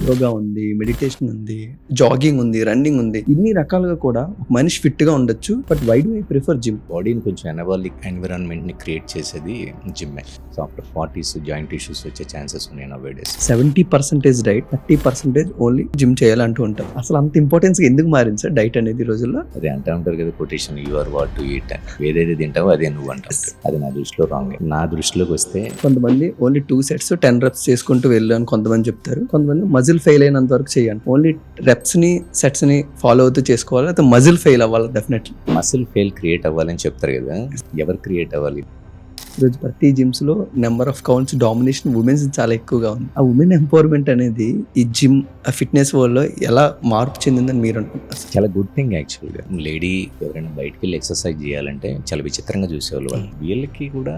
యోగా ఉంది, మెడిటేషన్ ఉంది, జాగింగ్ ఉంది, రన్నింగ్ ఉంది. ఇన్ని రకాలుగా కూడా ఒక మనిషి ఫిట్ గా ఉండొచ్చు. But why do I prefer gym? బాడీని కొంచెం ఎనబాలిక్ ఎన్విరాన్మెంట్ ని క్రియేట్ చేసేది జిమ్మే. So after 40s joint issues వచ్చే ఛాన్సెస్ ఉన్నాయి nowadays. 70% diet, 30% only gym చేయాలంటూ ఉంటారు. అసలు అంత ఇంపార్టెన్స్ ఎందుకు మారింది సార్ డైట్ అనేది ఈ రోజుల్లో? అదే అంటా ఉంటారు కదా quotation, you are what to eat. ఏదైతే తింటావో అదే నువ్వు అంటావు. అది నా దృష్టిలో రాంగ్. నా దృష్టిలోకి వస్తే కొంతమంది ఓన్లీ 2 sets 10 reps చేసుకుంటూ వెళ్ళు అని కొంతమంది చెప్తారు. కొంతమంది మజిల్ ఫెయిల్ అయినంత వరకు చేయండి. ఓన్లీ రెప్స్ ని సెట్స్ ని ఫాలో అవుతూ చేసుకోవాలి, అయితే మజిల్ ఫెయిల్ అవ్వాలి డెఫినెట్లీ. మసిల్ ఫెయిల్ క్రియేట్ అవ్వాలని చెప్తారు కదా, ఎవరు క్రియేట్ అవ్వాలి? ఈరోజు ప్రతి జిమ్స్ లో number of counts domination women's చాలా ఎక్కువగా ఉంది. ఆ ఉమెన్ ఎంపవర్మెంట్ అనేది ఈ జిమ్ ఫిట్నెస్ వరల్డ్ లో ఎలా మార్పు చెందిందని మీరు అనుకుంటారు? చాలా గుడ్ థింగ్ యాక్చువల్గా. లేడీ ఎవరైనా బయటకు వెళ్ళి ఎక్సర్సైజ్ చేయాలంటే చాలా విచిత్రంగా చూసేవాళ్ళు వాళ్ళు. వీళ్ళకి కూడా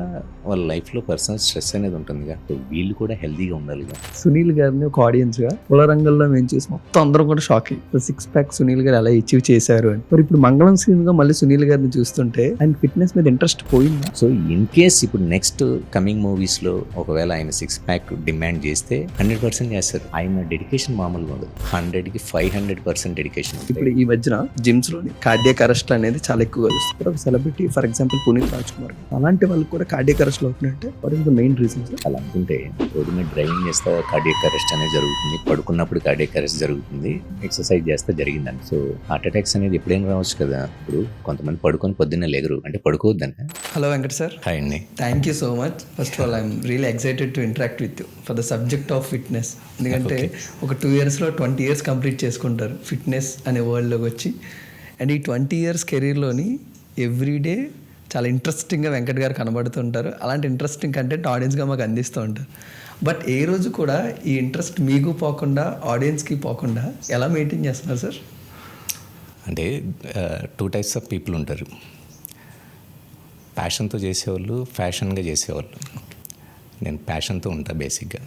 వాళ్ళ లైఫ్ లో పర్సనల్ స్ట్రెస్ అనేది ఉంటుందిగా, వీళ్ళు కూడా హెల్దీగా ఉండాలిగా. సునీల్ గారిని ఒక ఆడియన్స్ గా కుల రంగంలో మేము చేసి మొత్తం అందరం కూడా షాక్ అయ్యి 6 pack సునీల్ గారు ఎలా అచీవ్ చేశారు అని. మరి ఇప్పుడు మంగళం సీన్ గా మళ్ళీ సునీల్ గారిని చూస్తుంటే ఆయన ఫిట్నెస్ మీద ఇంట్రెస్ట్ పోయిందా? సో ఇన్ కేస్ ఇప్పుడు నెక్స్ట్ కమింగ్ మూవీస్ లో ఒకవేళ ఆయన 6 pack డిమాండ్ చేస్తే 100% చేస్తారు. ఆయన డెడికేషన్ మామూలుగా ఉండదు. 100కి 500% డెడికేషన్. ఇప్పుడు ఈ మధ్యన జిమ్స్ లోని కార్డియాక్ అరెస్ట్ అనేది చాలా ఎక్కువగా చూస్తారు. ఒక celebrity for example Puneeth Raj Kumar, అలాంటి వాళ్ళకి కూడా కార్డియాక్ అరెస్ట్ అవుతుందంటే what is the main reason? అలా అనుకుంటే రోడ్డు మీద డ్రైవింగ్ చేస్తే కార్డియాక్ అరెస్ట్ అనేది జరుగుతుంది, పడుకున్నప్పుడు కార్డియాక్ అరెస్ట్ జరుగుతుంది, ఎక్సర్సైజ్ చేస్తే జరిగిందని. సో హార్ట్ అటాక్స్ అనేది ఎప్పుడైనా రావచ్చు కదా. ఇప్పుడు కొంతమంది పడుకొని పొద్దున్నే లేగరు అంటే పడుకోవద్దని. Hello Venkat sir. హాయ్ అండి. Thank you so much. First of all I'm really excited to interact with you for the subject of fitness. ఎందుకంటే ఒక 2 yearsలో 20 years కంప్లీట్ చేసుకుంటారు ఫిట్నెస్ అనే వరల్డ్లోకి వచ్చి. అండ్ ఈ 20 years కెరీర్లోని ఎవ్రీడే చాలా ఇంట్రెస్టింగ్గా వెంకట్ గారు కనబడుతుంటారు. అలాంటి ఇంట్రెస్టింగ్ కంటెంట్ ఆడియన్స్గా మాకు అందిస్తూ ఉంటారు. బట్ ఏ రోజు కూడా ఈ ఇంట్రెస్ట్ మీకు పోకుండా ఆడియన్స్కి పోకుండా ఎలా మెయింటైన్ చేస్తున్నారు సార్? అంటే 2 types ఆఫ్ పీపుల్ ఉంటారు. ప్యాషన్తో చేసేవాళ్ళు, ఫ్యాషన్గా చేసేవాళ్ళు. నేను ప్యాషన్తో ఉంటా బేసిక్గా.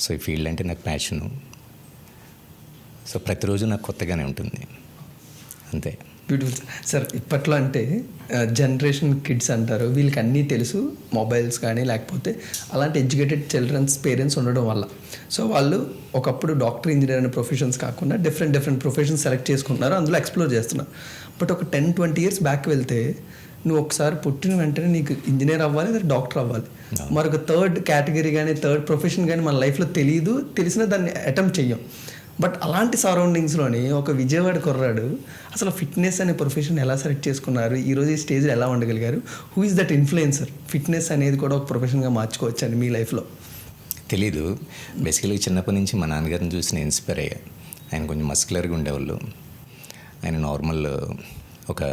సో ఈ ఫీల్డ్ అంటే నాకు ప్యాషను. సో ప్రతిరోజు నాకు కొత్తగానే ఉంటుంది అంతే. Beautiful sir. ఇప్పట్లో అంటే జనరేషన్ కిడ్స్ అంటారు, వీళ్ళకి అన్నీ తెలుసు, మొబైల్స్ కానీ లేకపోతే అలాంటి ఎడ్యుకేటెడ్ చిల్డ్రన్స్ పేరెంట్స్ ఉండడం వల్ల. సో వాళ్ళు ఒకప్పుడు డాక్టర్, ఇంజనీర్ అనే ప్రొఫెషన్స్ కాకుండా డిఫరెంట్ ప్రొఫెషన్స్ సెలెక్ట్ చేసుకుంటున్నారు, అందులో ఎక్స్ప్లోర్ చేస్తున్నారు. బట్ ఒక 10-20 years బ్యాక్ వెళ్తే నువ్వు ఒకసారి పుట్టిన వెంటనే నీకు ఇంజనీర్ అవ్వాలి లేదా డాక్టర్ అవ్వాలి, మరొక థర్డ్ కేటగిరీ కానీ థర్డ్ ప్రొఫెషన్ కానీ మన లైఫ్లో తెలియదు, తెలిసినా దాన్ని అటెంప్ట్ చెయ్యం. బట్ అలాంటి సరౌండింగ్స్లోని ఒక విజయవాడ కుర్రాడు అసలు ఫిట్నెస్ అనే ప్రొఫెషన్ ఎలా సెలెక్ట్ చేసుకున్నారు, ఈరోజు ఈ స్టేజ్లో ఎలా ఉండగలిగారు? Who is that influencer? Fitness అనేది కూడా ఒక ప్రొఫెషన్గా మార్చుకోవచ్చు అండి మీ లైఫ్లో? తెలీదు. బేసికలీ చిన్నప్పటి నుంచి మా నాన్నగారిని చూసి నేను ఇన్స్పైర్ అయ్యా. ఆయన కొంచెం మస్కులర్గా ఉండేవాళ్ళు. ఆయన నార్మల్ ఒక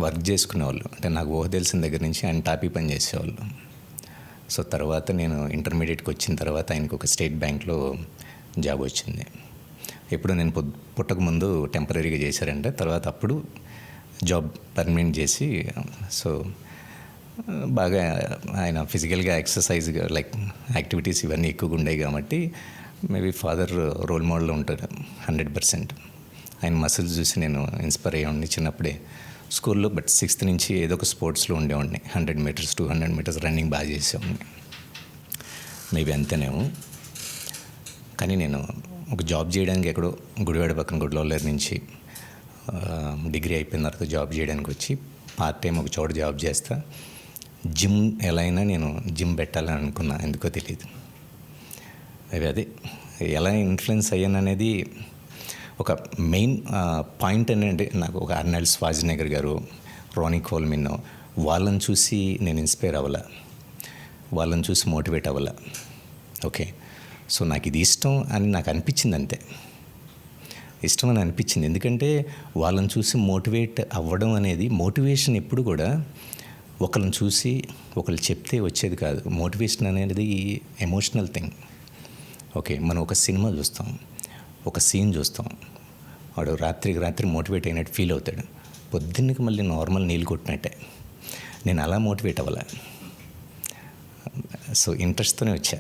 వర్క్ చేసుకునేవాళ్ళు. అంటే నాకు ఊహ తెలిసిన దగ్గర నుంచి ఆయన టాపీ పని చేసేవాళ్ళు. సో తర్వాత నేను ఇంటర్మీడియట్కి వచ్చిన తర్వాత ఆయనకు ఒక స్టేట్ బ్యాంక్లో జాబ్ వచ్చింది. ఎప్పుడు నేను పుట్టక ముందు టెంపరీగా చేశారంటే, తర్వాత అప్పుడు జాబ్ పర్మనెంట్ చేసి, సో బాగా ఆయన ఫిజికల్గా ఎక్సర్సైజ్గా లైక్ యాక్టివిటీస్ ఇవన్నీ ఎక్కువగా ఉండేవి కాబట్టి మేబీ ఫాదర్ రోల్ మోడల్ ఉంటాడు 100%. ఆయన మసిల్స్ చూసి నేను ఇన్స్పైర్ అయ్యేవాడిని చిన్నప్పుడే స్కూల్లో. బట్ 6th నుంచి ఏదో ఒక స్పోర్ట్స్లో ఉండేవాడిని. 100 meters 200 meters రన్నింగ్ బాగా చేసేవాడిని. మేబీ అంతేనేమో. కానీ నేను ఒక జాబ్ చేయడానికి ఎక్కడో గుడివాడ పక్కన గుడిలోలేరు నుంచి డిగ్రీ అయిపోయిన తర్వాత జాబ్ చేయడానికి వచ్చి పార్ట్ టైం ఒక చోట జాబ్ చేస్తా. జిమ్ ఎలా అయినా నేను జిమ్ పెట్టాలని అనుకున్నా, ఎందుకో తెలియదు. అదే ఎలా ఇన్ఫ్లుయెన్స్ అయ్యాను అనేది ఒక మెయిన్ పాయింట్ అనేది నాకు ఒక ఆర్నాల్డ్ ష్వార్జ్నెగర్ గారు, రానీ కోల్మిన్, వాళ్ళని చూసి నేను ఇన్స్పైర్ అవ్వాల, వాళ్ళని చూసి మోటివేట్ అవ్వాల. ఓకే, సో నాకు ఇది ఇష్టం అని నాకు అనిపించింది, అంతే. ఇష్టం అని అనిపించింది. ఎందుకంటే వాళ్ళని చూసి మోటివేట్ అవ్వడం అనేది, మోటివేషన్ ఎప్పుడు కూడా ఒకళ్ళని చూసి ఒకళ్ళు చెప్తే వచ్చేది కాదు. మోటివేషన్ అనేది ఎమోషనల్ థింగ్. ఓకే, మనం ఒక సినిమా చూస్తాం, ఒక సీన్ చూస్తాం, వాడు రాత్రికి రాత్రి మోటివేట్ అయినట్టు ఫీల్ అవుతాడు, పొద్దున్నకి మళ్ళీ నార్మల్ నీళ్ళు కొట్టినట్టే. నేను అలా మోటివేట్ అవ్వాల. సో ఇంట్రెస్ట్తోనే వచ్చా.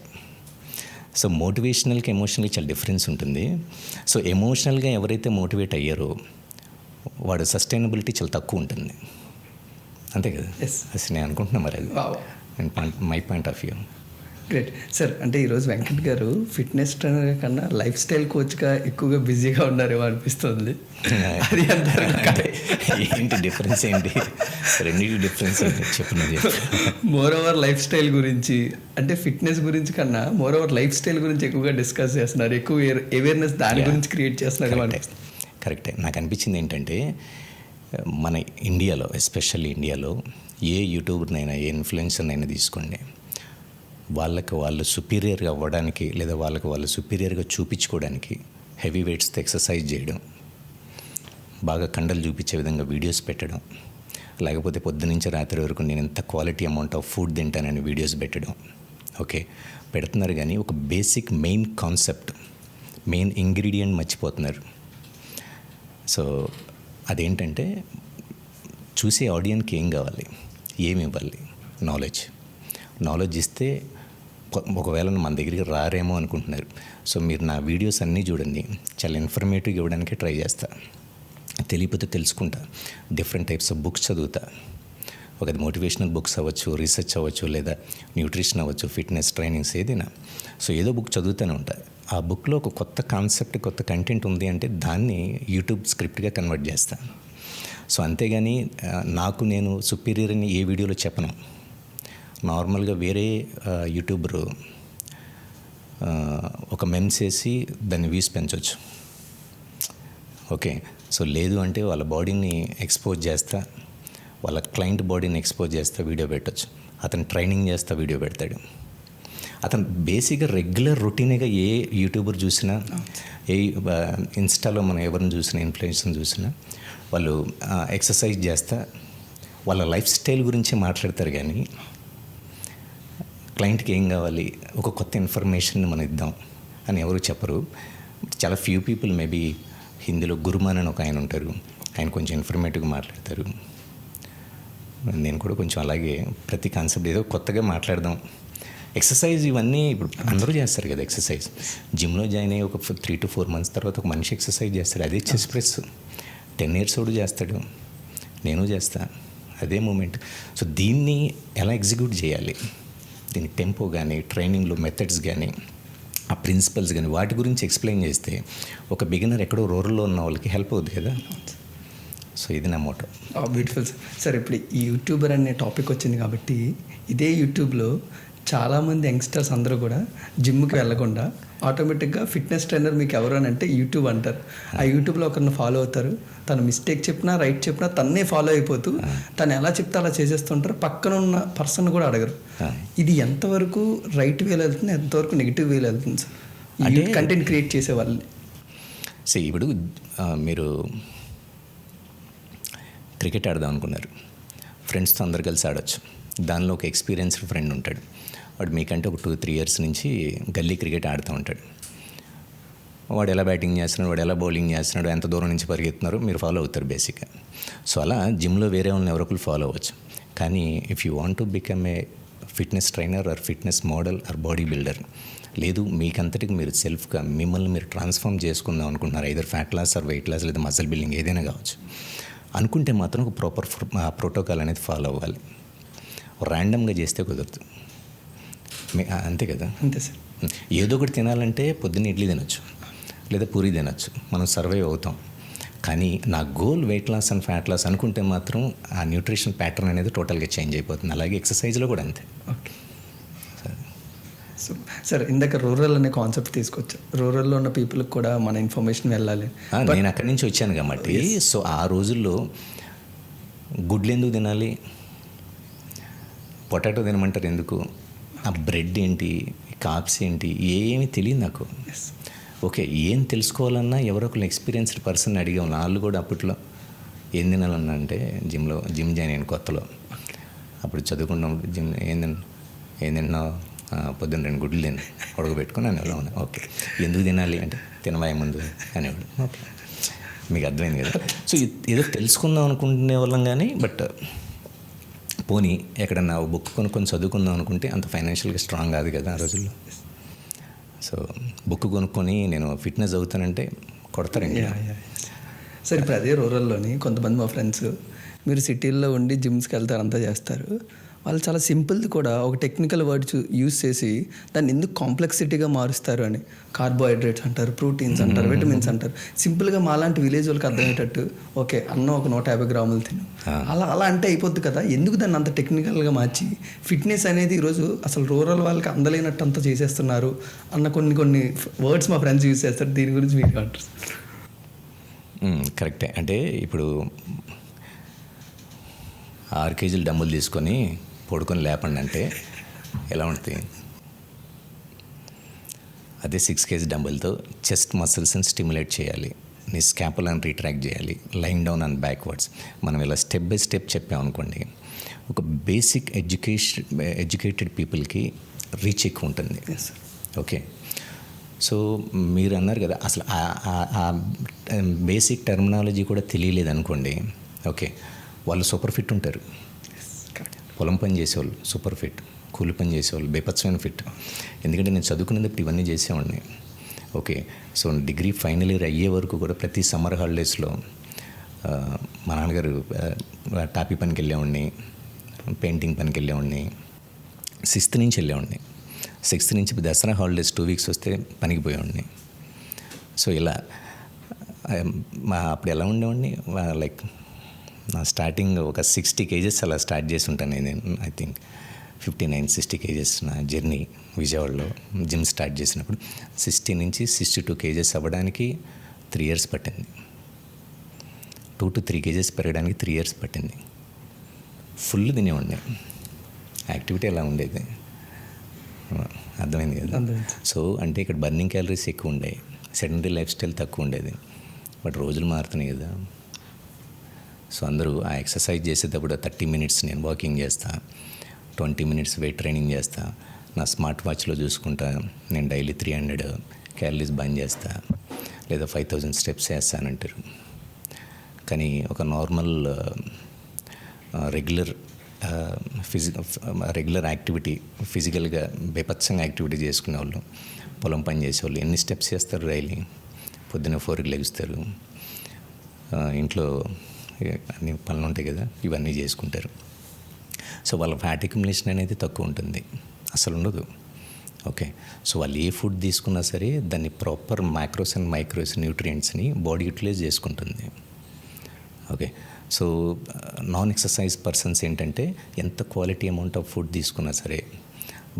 సో మోటివేషనల్కి ఎమోషనల్కి చాలా డిఫరెన్స్ ఉంటుంది. సో ఎమోషనల్గా ఎవరైతే మోటివేట్ అయ్యారో వాడు సస్టైనబిలిటీ చాలా తక్కువ ఉంటుంది, అంతే కదా? అసలు నేను అనుకుంటున్నా మరి అది my point of view. Great sir. అంటే ఈరోజు వెంకట్ గారు ఫిట్నెస్ ట్రైనర్ కన్నా లైఫ్ స్టైల్ కోచ్గా ఎక్కువగా బిజీగా ఉన్నారేమో అనిపిస్తుంది. అది అంటారు ఏంటి డిఫరెన్స్ ఏంటి? రెండింటి డిఫరెన్స్ ఏంటి చెప్పినది? మోర్ ఓవర్ లైఫ్ స్టైల్ గురించి, అంటే ఫిట్నెస్ గురించి కన్నా మోర్ ఓవర్ లైఫ్ స్టైల్ గురించి ఎక్కువగా డిస్కస్ చేస్తున్నారు, ఎక్కువ అవేర్నెస్ దాని గురించి క్రియేట్ చేస్తున్నారు అనిపిస్తుంది. కరెక్టే. నాకు అనిపించింది ఏంటంటే మన ఇండియాలో, ఎస్పెషల్లీ ఇండియాలో ఏ యూట్యూబర్నైనా ఏ ఇన్ఫ్లుయెన్సర్నైనా తీసుకోండి, వాళ్ళకి వాళ్ళు సుపీరియర్గా అవ్వడానికి లేదా వాళ్ళకి వాళ్ళు సుపీరియర్గా చూపించుకోవడానికి హెవీ వెయిట్స్తో ఎక్సర్సైజ్ చేయడం, బాగా కండలు చూపించే విధంగా వీడియోస్ పెట్టడం, లేకపోతే పొద్దునుంచి రాత్రి వరకు నేను ఎంత క్వాలిటీ అమౌంట్ ఆఫ్ ఫుడ్ తింటానని వీడియోస్ పెట్టడం. ఓకే, పెడుతున్నారు కానీ ఒక basic main concept, main ingredient మర్చిపోతున్నారు. సో అదేంటంటే చూసే ఆడియన్కి ఏం కావాలి, ఏమి ఇవ్వాలి? నాలెడ్జ్ ఇస్తే ఒకవేళ మన దగ్గరికి రారేమో అనుకుంటున్నారు. సో మీరు నా వీడియోస్ అన్నీ చూడండి, చాలా ఇన్ఫర్మేటివ్గా ఇవ్వడానికి ట్రై చేస్తా. తెలియకపోతే తెలుసుకుంటా, డిఫరెంట్ టైప్స్ ఆఫ్ బుక్స్ చదువుతా. ఒకది మోటివేషనల్ బుక్స్ అవ్వచ్చు, రీసెర్చ్ అవ్వచ్చు, లేదా న్యూట్రిషన్ అవ్వచ్చు, ఫిట్నెస్ ట్రైనింగ్స్ ఏదైనా. సో ఏదో బుక్ చదువుతూనే ఉంటా. ఆ బుక్లో ఒక కొత్త కాన్సెప్ట్, కొత్త కంటెంట్ ఉంది అంటే దాన్ని యూట్యూబ్ స్క్రిప్ట్గా కన్వర్ట్ చేస్తా. సో అంతేగాని నేను సుపీరియర్ అని ఏ వీడియోలో చెప్పను. నార్మల్గా వేరే యూట్యూబరు ఒక మెమ్స్ వేసి దాన్ని వ్యూస్ పెంచవచ్చు. ఓకే, సో లేదు అంటే వాళ్ళ బాడీని ఎక్స్పోజ్ చేస్తా, వాళ్ళ క్లయింట్ బాడీని ఎక్స్పోజ్ చేస్తా వీడియో పెట్టచ్చు. అతను ట్రైనింగ్ చేస్తా వీడియో పెడతాడు. అతను బేసిక్గా రెగ్యులర్ రొటీన్గా ఏ యూట్యూబర్ చూసినా, ఏ ఇన్స్టాలో మనం ఎవరిని చూసినా, ఇన్ఫ్లుయెన్సర్ని చూసినా, వాళ్ళు ఎక్సర్సైజ్ చేస్తా వాళ్ళ లైఫ్ స్టైల్ గురించి మాట్లాడతారు. కానీ క్లయింట్కి ఏం కావాలి, ఒక కొత్త ఇన్ఫర్మేషన్ మనం ఇద్దాం అని ఎవరు చెప్పరు. చాలా ఫ్యూ పీపుల్, మేబీ హిందీలో గురుమాన్ అని ఒక ఆయన ఉంటారు, ఆయన కొంచెం ఇన్ఫర్మేటివ్గా మాట్లాడతారు. నేను కూడా కొంచెం అలాగే ప్రతి కాన్సెప్ట్ ఏదో కొత్తగా మాట్లాడదాం. ఎక్సర్సైజ్ ఇవన్నీ ఇప్పుడు అందరూ చేస్తారు కదా. ఎక్సర్సైజ్ జిమ్లో జాయిన్ అయ్యి ఒక 3 to 4 months తర్వాత ఒక మనిషి ఎక్సర్సైజ్ చేస్తాడు. అదే చెస్ ప్రెస్ 10 years ఓడు చేస్తాడు, నేను చేస్తా, అదే మూమెంట్. సో దీన్ని ఎలా ఎగ్జిక్యూట్ చేయాలి, దీని టెంపో కానీ, ట్రైనింగ్లో మెథడ్స్ కానీ, ఆ ప్రిన్సిపల్స్ కానీ, వాటి గురించి ఎక్స్ప్లెయిన్ చేస్తే ఒక బిగినర్ ఎక్కడో రూరల్లో ఉన్న వాళ్ళకి హెల్ప్ అవుతుంది కదా. సో ఇది నా మోటో. Beautiful sir. ఇప్పుడు ఈ యూట్యూబర్ అనే టాపిక్ వచ్చింది కాబట్టి, ఇదే యూట్యూబ్లో చాలామంది యంగ్స్టర్స్ అందరూ కూడా జిమ్కి వెళ్ళకుండా ఆటోమేటిక్గా ఫిట్నెస్ ట్రైనర్ మీకు ఎవరు అని అంటే యూట్యూబ్ అంటారు. ఆ యూట్యూబ్లో ఒకరిని ఫాలో అవుతారు, తను మిస్టేక్ చెప్పినా రైట్ చెప్పినా తన్నే ఫాలో అయిపోతూ తను ఎలా చెప్తే అలా చేసేస్తుంటారు. పక్కన ఉన్న పర్సన్ కూడా అడగరు. ఇది ఎంతవరకు రైట్ వేలో వెళ్తుంది, ఎంతవరకు నెగిటివ్ వేలో వెళ్తుంది సార్ అంటే కంటెంట్ క్రియేట్ చేసే వాళ్ళు? సో ఇప్పుడు మీరు క్రికెట్ ఆడదాం అనుకున్నారు, ఫ్రెండ్స్తో అందరు కలిసి ఆడొచ్చు. దానిలో ఒక ఎక్స్పీరియన్స్డ్ ఫ్రెండ్ ఉంటాడు, వాడు మీకంటే ఒక 2-3 years నుంచి గల్లీ క్రికెట్ ఆడుతూ ఉంటాడు. వాడు ఎలా బ్యాటింగ్ చేస్తున్నాడు, వాడు ఎలా బౌలింగ్ చేస్తున్నాడు, ఎంత దూరం నుంచి పరిగెత్తున్నారు మీరు ఫాలో అవుతారు బేసిక్గా. సో అలా జిమ్లో వేరే వాళ్ళని ఎవరొకరు ఫాలో అవ్వచ్చు. కానీ if you want to become a fitness trainer or fitness model or body builder, లేదు మీకంతటికి మీరు సెల్ఫ్గా మిమ్మల్ని మీరు ట్రాన్స్ఫార్మ్ చేసుకుందాం అనుకుంటున్నారు, either fat loss or weight loss లేదా మజిల్ బిల్డింగ్ ఏదైనా కావచ్చు అనుకుంటే మాత్రం ఒక ప్రాపర్ ప్రోటోకాల్ అనేది ఫాలో అవ్వాలి. ర్యాండమ్గా చేస్తే కుదరదు. అంతే కదా. అంతే సార్. ఏదో ఒకటి తినాలంటే పొద్దున్న ఇడ్లీ తినొచ్చు లేదా పూరి తినొచ్చు, మనం సర్వైవ్ అవుతాం. కానీ నా goal weight loss and fat loss అనుకుంటే మాత్రం ఆ న్యూట్రిషన్ ప్యాటర్న్ అనేది టోటల్గా చేంజ్ అయిపోతుంది. అలాగే ఎక్సర్సైజ్లో కూడా అంతే. Okay sir. ఇందాక రూరల్ అనే కాన్సెప్ట్ తీసుకొచ్చా. రూరల్లో ఉన్న పీపుల్కి కూడా మన ఇన్ఫర్మేషన్ వెళ్ళాలి. నేను అక్కడి నుంచి వచ్చాను కాబట్టి. సో ఆ రోజుల్లో గుడ్లు ఎందుకు తినాలి, పొటాటో తినమంటారు ఎందుకు, ఆ బ్రెడ్ ఏంటి, కాప్స్ ఏంటి, ఏమీ తెలియదు నాకు. ఓకే, ఏం తెలుసుకోవాలన్నా ఎవరో ఒకరు ఎక్స్పీరియన్స్డ్ పర్సన్ అడిగాం. వాళ్ళు కూడా అప్పట్లో ఏం తినాలన్నా అంటే జిమ్ జాయిన్ అయిన కొత్తలో అప్పుడు చదువుకున్నప్పుడు జిమ్ ఏం తిన్నావు, పొద్దున్న 2 గుడ్లు తిని ఉడకబెట్టుకుని అనేవాళ్ళు. అవును, ఓకే. ఎందుకు తినాలి అంటే తినవాయి ముందు అనేవాడు. ఓకే, మీకు అర్థమైంది కదా. సో ఏదో తెలుసుకుందాం అనుకునే వాళ్ళం కానీ, బట్ పోనీ ఎక్కడన్నా బుక్ కొనుక్కొని చదువుకుందాం అనుకుంటే అంత ఫైనాన్షియల్గా స్ట్రాంగ్ కాదు కదా ఆ రోజుల్లో. సో బుక్ కొనుక్కొని నేను ఫిట్నెస్ అవుతానంటే కొడతారండి. సార్ ఇప్పుడు అదే రూరల్లోని కొంతమంది మా ఫ్రెండ్స్, మీరు సిటీల్లో ఉండి జిమ్స్కి వెళ్తారు, అంతా చేస్తారు, వాళ్ళు చాలా సింపుల్ది కూడా ఒక టెక్నికల్ వర్డ్ యూస్ చేసి దాన్ని ఎందుకు కాంప్లెక్సిటీగా మారుస్తారు అని. కార్బోహైడ్రేట్స్ అంటారు, ప్రోటీన్స్ అంటారు, విటమిన్స్ అంటారు. సింపుల్గా మాలాంటి విలేజ్ వాళ్ళకి అర్థమయ్యేటట్టు ఓకే అన్నం ఒక 150 గ్రాములు తిను అలా అలా అంటే అయిపోద్ది కదా. ఎందుకు దాన్ని అంత టెక్నికల్గా మార్చి ఫిట్నెస్ అనేది ఈరోజు అసలు రూరల్ వాళ్ళకి అందలేనట్టు అంతా చేసేస్తున్నారు అన్న కొన్ని వర్డ్స్ మా ఫ్రెండ్స్ యూజ్ చేస్తారు. దీని గురించి మీరు అంటారు? కరెక్టే. అంటే ఇప్పుడు 6 కేజీలు డంబులు తీసుకొని పడుకొని లేపండి అంటే ఎలా ఉంటుంది? అదే 6 కేజీ డంబుల్తో చెస్ట్ మసిల్స్ని స్టిమ్యులేట్ చేయాలి, నీ స్కాపులను రీట్రాక్ట్ చేయాలి, లైన్ డౌన్ అండ్ బ్యాక్వర్డ్స్. మనం ఇలా స్టెప్ బై స్టెప్ చెప్పామనుకోండి, ఒక బేసిక్ ఎడ్యుకేటెడ్ పీపుల్కి రీచ్ ఎక్కువ ఉంటుంది. ఓకే, సో మీరు అన్నారు కదా అసలు ఆ బేసిక్ టర్మినాలజీ కూడా తెలియలేదు అనుకోండి, ఓకే వాళ్ళు సూపర్ ఫిట్ ఉంటారు. పొలం పని చేసేవాళ్ళు సూపర్ ఫిట్, కూలి పని చేసేవాళ్ళు బేపత్సమైన ఫిట్. ఎందుకంటే నేను చదువుకునేటప్పుడు ఇవన్నీ చేసేవాడిని. Okay, so degree final year అయ్యే వరకు కూడా ప్రతి సమ్మర్ హాలిడేస్లో మా నాన్నగారు టాపీ పనికి వెళ్ళేవాడిని, పెయింటింగ్ పనికి వెళ్ళేవాడిని. 6th నుంచి వెళ్ళేవాడిని. 6th నుంచి దసరా హాలిడేస్ 2 వీక్స్ వస్తే పనికి పోయేవాడిని. సో ఇలా అప్పుడు ఎలా ఉండేవాడిని, లైక్ నా స్టార్టింగ్ ఒక 60 కేజెస్ అలా స్టార్ట్ చేసి ఉంటాను నేను. ఐ థింక్ 59-60 కేజెస్ నా జర్నీ విజయవాడలో జిమ్ స్టార్ట్ చేసినప్పుడు. 60 నుంచి 62 కేజెస్ అవ్వడానికి 3 years పట్టింది. 2 to 3 కేజెస్ పెరగడానికి 3 years పట్టింది. ఫుల్ తినేవాడిని. యాక్టివిటీ ఎలా ఉండేది, అర్థమైంది కదా. సో అంటే ఇక్కడ బర్నింగ్ క్యాలరీస్ ఎక్కువ ఉండేవి, సెడెంటరీ లైఫ్ స్టైల్ తక్కువ ఉండేది. బట్ రోజులు మారుతున్నాయి కదా. సో అందరూ ఆ ఎక్సర్సైజ్ చేసేటప్పుడు 30 minutes నేను వాకింగ్ చేస్తా, 20 minutes వెయిట్ ట్రైనింగ్ చేస్తా, నా స్మార్ట్ వాచ్లో చూసుకుంటా నేను డైలీ 300 క్యాలరీస్ బర్న్ చేస్తా, లేదా 5000 steps చేస్తానంటారు. కానీ ఒక నార్మల్ రెగ్యులర్ యాక్టివిటీ, ఫిజికల్గా బేపత్సంగా యాక్టివిటీ చేసుకునే వాళ్ళు, పొలం పని చేసేవాళ్ళు ఎన్ని స్టెప్స్ చేస్తారు డైలీ? పొద్దున్న 4కి లెగుస్తారు, ఇంట్లో అన్ని పనులు ఉంటాయి కదా, ఇవన్నీ చేసుకుంటారు. సో వాళ్ళ ఫ్యాట్ అక్యుములేషన్ అనేది తక్కువ ఉంటుంది, అసలు ఉండదు. ఓకే, సో వాళ్ళు ఏ ఫుడ్ తీసుకున్నా సరే దాన్ని ప్రాపర్ మ్యాక్రోస్ అండ్ మైక్రోస్ న్యూట్రియంట్స్ని బాడీ యూటిలైజ్ చేసుకుంటుంది. Okay, so non exercise persons ఏంటంటే ఎంత క్వాలిటీ అమౌంట్ ఆఫ్ ఫుడ్ తీసుకున్నా సరే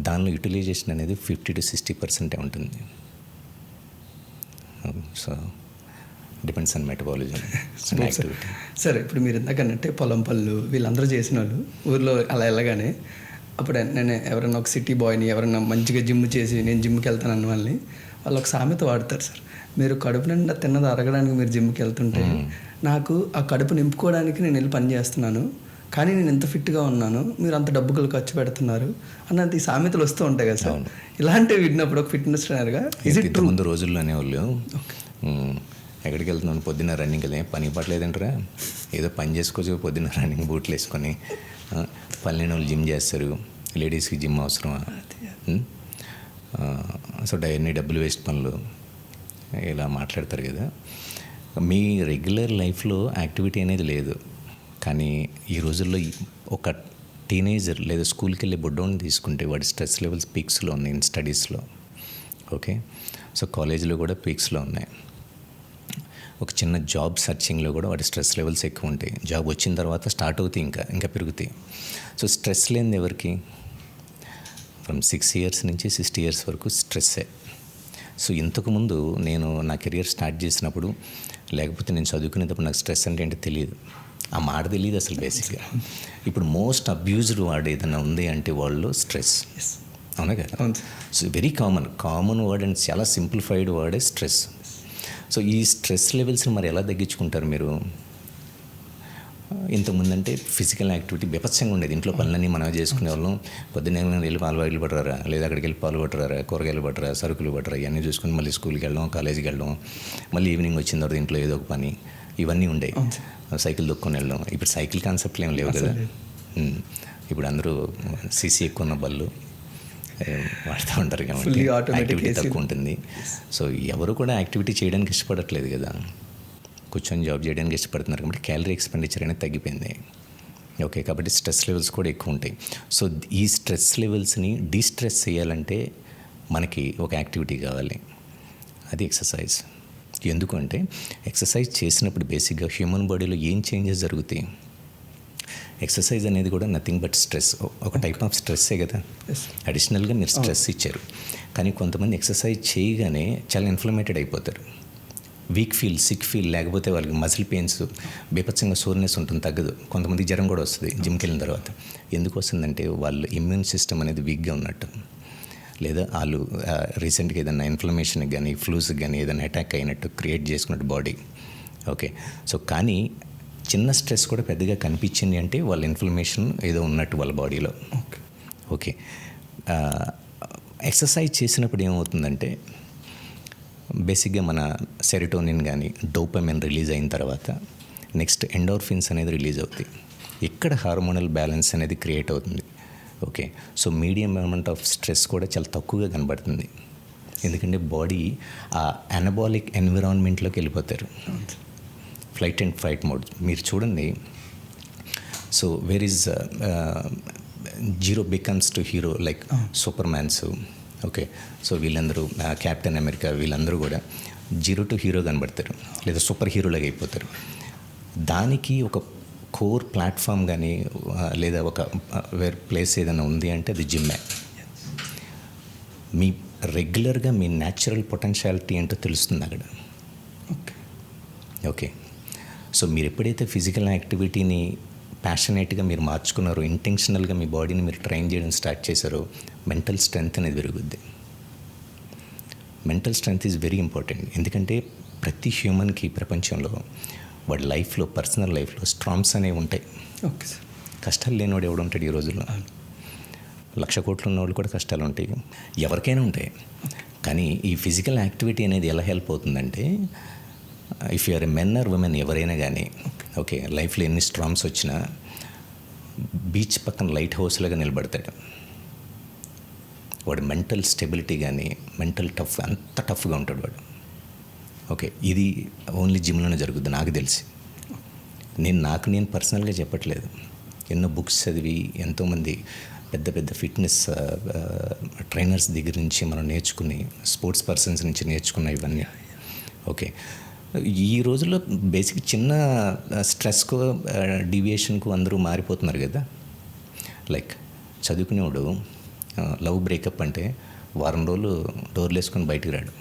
దానిలో యూటిలైజేషన్ అనేది 50 to 60% ఉంటుంది. So depends on metabolism and activity. సరే, ఇప్పుడు మీరు ఇందాకనంటే పొలం పళ్ళు వీళ్ళందరూ చేసిన వాళ్ళు ఊర్లో అలా వెళ్ళగానే అప్పుడు నేను ఎవరైనా ఒక సిటీ బాయ్ని ఎవరైనా మంచిగా జిమ్ చేసి నేను జిమ్కి వెళ్తాను అన్న వాళ్ళని వాళ్ళు ఒక సామెత వాడతారు సార్, మీరు కడుపు నిండా తిన్నది అరగడానికి మీరు జిమ్కి వెళ్తుంటే నాకు ఆ కడుపు నింపుకోవడానికి నేను వెళ్ళి పని చేస్తున్నాను, కానీ నేను ఎంత ఫిట్గా ఉన్నాను, మీరు అంత డబ్బులు ఖర్చు పెడుతున్నారు అన్నది సామెతలు వస్తూ ఉంటాయి కదా సార్. ఇలాంటివి విన్నప్పుడు ఒక ఫిట్నెస్ ట్రైనర్గా ముందు రోజుల్లో అనేవాళ్ళు ఎక్కడికి వెళ్తున్నాను పొద్దున్న రన్నింగ్కి వెళ్తే పని పట్టలేదంటారా, ఏదో పని చేసుకోవచ్చు పొద్దున్న రన్నింగ్ బూట్లు వేసుకొని. పల్లెని వాళ్ళు జిమ్ చేస్తారు, లేడీస్కి జిమ్ అవసరమా? సో అన్ని డబ్బులు వేస్ట్ పనులు ఇలా మాట్లాడతారు కదా. మీ రెగ్యులర్ లైఫ్లో యాక్టివిటీ అనేది లేదు, కానీ ఈ రోజుల్లో ఒక టీనేజర్ లేదా స్కూల్కి వెళ్ళే బుడ్డోని తీసుకుంటే వాడి స్ట్రెస్ లెవెల్స్ పీక్స్లో ఉన్నాయి స్టడీస్లో. ఓకే, సో కాలేజీలో కూడా పీక్స్లో ఉన్నాయి. ఒక చిన్న జాబ్ సర్చింగ్లో కూడా వాటి స్ట్రెస్ లెవెల్స్ ఎక్కువ ఉంటాయి. జాబ్ వచ్చిన తర్వాత స్టార్ట్ అవుతాయి, ఇంకా పెరుగుతాయి. సో స్ట్రెస్ లేనిది ఎవరికి? ఫ్రమ్ 6 years నుంచి 60 years వరకు స్ట్రెస్సే. సో ఇంతకుముందు నేను నా కెరియర్ స్టార్ట్ చేసినప్పుడు లేకపోతే నేను చదువుకునేటప్పుడు నాకు స్ట్రెస్ అంటే ఏంటో తెలియదు, ఆ మాట తెలియదు అసలు బేసిక్గా. ఇప్పుడు మోస్ట్ అబ్యూజ్డ్ వర్డ్ ఏదైనా ఉంది అంటే వాళ్ళు స్ట్రెస్, అవునా కదా? So very common word and చాలా సింప్లిఫైడ్ వర్డే స్ట్రెస్. సో ఈ స్ట్రెస్ లెవెల్స్ని మరి ఎలా తగ్గించుకుంటారు మీరు? ఇంతకుముందు అంటే ఫిజికల్ యాక్టివిటీ బీభత్సంగా ఉండేది. ఇంట్లో పనులన్నీ మనమే చేసుకునే వాళ్ళం. పొద్దున్నే వెళ్ళి పాలు పట్టరారా, లేదా అక్కడికి వెళ్ళి పాలు పట్టరారా, కూరగాయలు పట్టరా, సరుకులు పట్టరా, ఇవన్నీ చూసుకుని మళ్ళీ స్కూల్కి వెళ్ళడం, కాలేజీకి వెళ్ళడం, మళ్ళీ ఈవినింగ్ వచ్చిన తర్వాత ఇంట్లో ఏదో ఒక పని, ఇవన్నీ ఉండేవి. సైకిల్ దొక్కుని వెళ్ళడం. ఇప్పుడు సైకిల్ కాన్సెప్ట్లు ఏం లేవు కదా. ఇప్పుడు అందరూ సీసీ ఎక్కువ ఉన్న బళ్ళు వాడుతూ ఉంటారు కాబట్టి యాక్టివిటీ తక్కువ ఉంటుంది. సో ఎవరు కూడా యాక్టివిటీ చేయడానికి ఇష్టపడట్లేదు కదా, కూర్చొని జాబ్ చేయడానికి ఇష్టపడుతున్నారు కాబట్టి క్యాలరీ ఎక్స్పెండిచర్ అనేది తగ్గిపోయింది. ఓకే, కాబట్టి స్ట్రెస్ లెవెల్స్ కూడా ఎక్కువ ఉంటాయి. సో ఈ స్ట్రెస్ లెవెల్స్ని డీస్ట్రెస్ చేయాలంటే మనకి ఒక యాక్టివిటీ కావాలి, అది ఎక్సర్సైజ్. ఎందుకంటే ఎక్సర్సైజ్ చేసినప్పుడు బేసిక్గా హ్యూమన్ బాడీలో ఏం చేంజెస్ జరుగుతాయి? ఎక్సర్సైజ్ అనేది కూడా నథింగ్ బట్ స్ట్రెస్, ఒక టైప్ ఆఫ్ స్ట్రెస్సే కదా. అడిషనల్గా మీరు స్ట్రెస్ ఇచ్చారు, కానీ కొంతమంది ఎక్సర్సైజ్ చేయగానే చాలా ఇన్ఫ్లమేటెడ్ అయిపోతారు, వీక్ ఫీల్, సిక్ ఫీల్, లేకపోతే వాళ్ళకి మజిల్ పెయిన్స్, బీభత్సంగా సోర్నెస్ ఉంటుంది, తగ్గదు. కొంతమంది జ్వరం కూడా వస్తుంది జిమ్కి వెళ్ళిన తర్వాత. ఎందుకు వస్తుందంటే వాళ్ళు ఇమ్యూన్ సిస్టమ్ అనేది వీక్గా ఉన్నట్టు, లేదా వాళ్ళు రీసెంట్గా ఏదైనా ఇన్ఫ్లమేషన్కి కానీ ఫ్లూస్కి కానీ ఏదైనా అటాక్ అయినట్టు క్రియేట్ చేసుకున్నట్టు బాడీ. ఓకే, సో కానీ చిన్న స్ట్రెస్ కూడా పెద్దగా కనిపించింది అంటే వాళ్ళ ఇన్ఫ్లమేషన్ ఏదో ఉన్నట్టు వాళ్ళ బాడీలో. ఓకే, ఎక్సర్సైజ్ చేసినప్పుడు ఏమవుతుందంటే బేసిక్గా మన సెరోటోనిన్ కానీ డోపమైన్ రిలీజ్ అయిన తర్వాత నెక్స్ట్ ఎండోర్ఫిన్స్ అనేది రిలీజ్ అవుతాయి. ఇక్కడ హార్మోనల్ బ్యాలెన్స్ అనేది క్రియేట్ అవుతుంది. Okay, so medium amount of stress కూడా చాలా తక్కువగా కనబడుతుంది, ఎందుకంటే బాడీ ఆ అనబాలిక్ ఎన్విరాన్మెంట్లోకి వెళ్ళిపోతారు, ఫ్లైట్ అండ్ ఫైట్ మోడ్. మీరు చూడండి, so where is zero becomes to hero, like supermans. Okay, so వీళ్ళందరూ కెప్టెన్ అమెరికా, వీళ్ళందరూ కూడా జీరో టు హీరో కనబడతారు, లేదా సూపర్ హీరోలాగా అయిపోతారు. దానికి ఒక కోర్ ప్లాట్ఫామ్ కానీ లేదా ఒక వేరే ప్లేస్ ఏదైనా ఉంది అంటే అది జిమ్మే. మీ రెగ్యులర్గా మీ న్యాచురల్ పొటెన్షియాలిటీ ఏంటో తెలుస్తుంది అక్కడ. ఓకే, సో మీరు ఎప్పుడైతే ఫిజికల్ యాక్టివిటీని ప్యాషనేట్గా మీరు మార్చుకున్నారో, ఇంటెన్షనల్గా మీ బాడీని మీరు ట్రైన్ చేయడం స్టార్ట్ చేశారో, మెంటల్ స్ట్రెంగ్త్ అనేది పెరుగుద్ది. Mental strength is very important, ఎందుకంటే ప్రతి హ్యూమన్కి ప్రపంచంలో వాడి లైఫ్లో, పర్సనల్ లైఫ్లో స్ట్రాంగ్స్ అనేవి ఉంటాయి. ఓకే సార్, కష్టాలు లేనివాడు ఎవడు ఉంటాడు ఈ రోజుల్లో? 1,00,000 కోట్లు ఉన్నవాళ్ళు కూడా కష్టాలు ఉంటాయి, ఎవరికైనా ఉంటాయి. కానీ ఈ ఫిజికల్ యాక్టివిటీ అనేది ఎలా హెల్ప్ అవుతుందంటే, if you're a men or women ఎవరైనా కానీ, ఓకే, లైఫ్లో ఎన్ని స్ట్రాంగ్స్ వచ్చినా బీచ్ పక్కన లైట్ హౌస్లాగా నిలబడతాడు. వాడు మెంటల్ స్టెబిలిటీ కానీ, మెంటల్ టఫ్, అంత టఫ్గా ఉంటాడు వాడు. ఓకే, ఇది ఓన్లీ జిమ్లోనే జరుగుతుంది నాకు తెలిసి. నేను పర్సనల్గా చెప్పట్లేదు, ఎన్నో బుక్స్ చదివి ఎంతోమంది పెద్ద పెద్ద ఫిట్నెస్ ట్రైనర్స్ దగ్గర నుంచి మనం నేర్చుకుని, స్పోర్ట్స్ పర్సన్స్ నుంచి నేర్చుకున్న ఇవన్నీ. ఓకే, ఈ రోజుల్లో బేసిక్ చిన్న స్ట్రెస్కు, డీవియేషన్కు అందరూ మారిపోతున్నారు కదా. లైక్ చదువుకునేవాడు లవ్ బ్రేకప్ అంటే వారం రోజులు డోర్లు వేసుకొని బయటకు రాడు.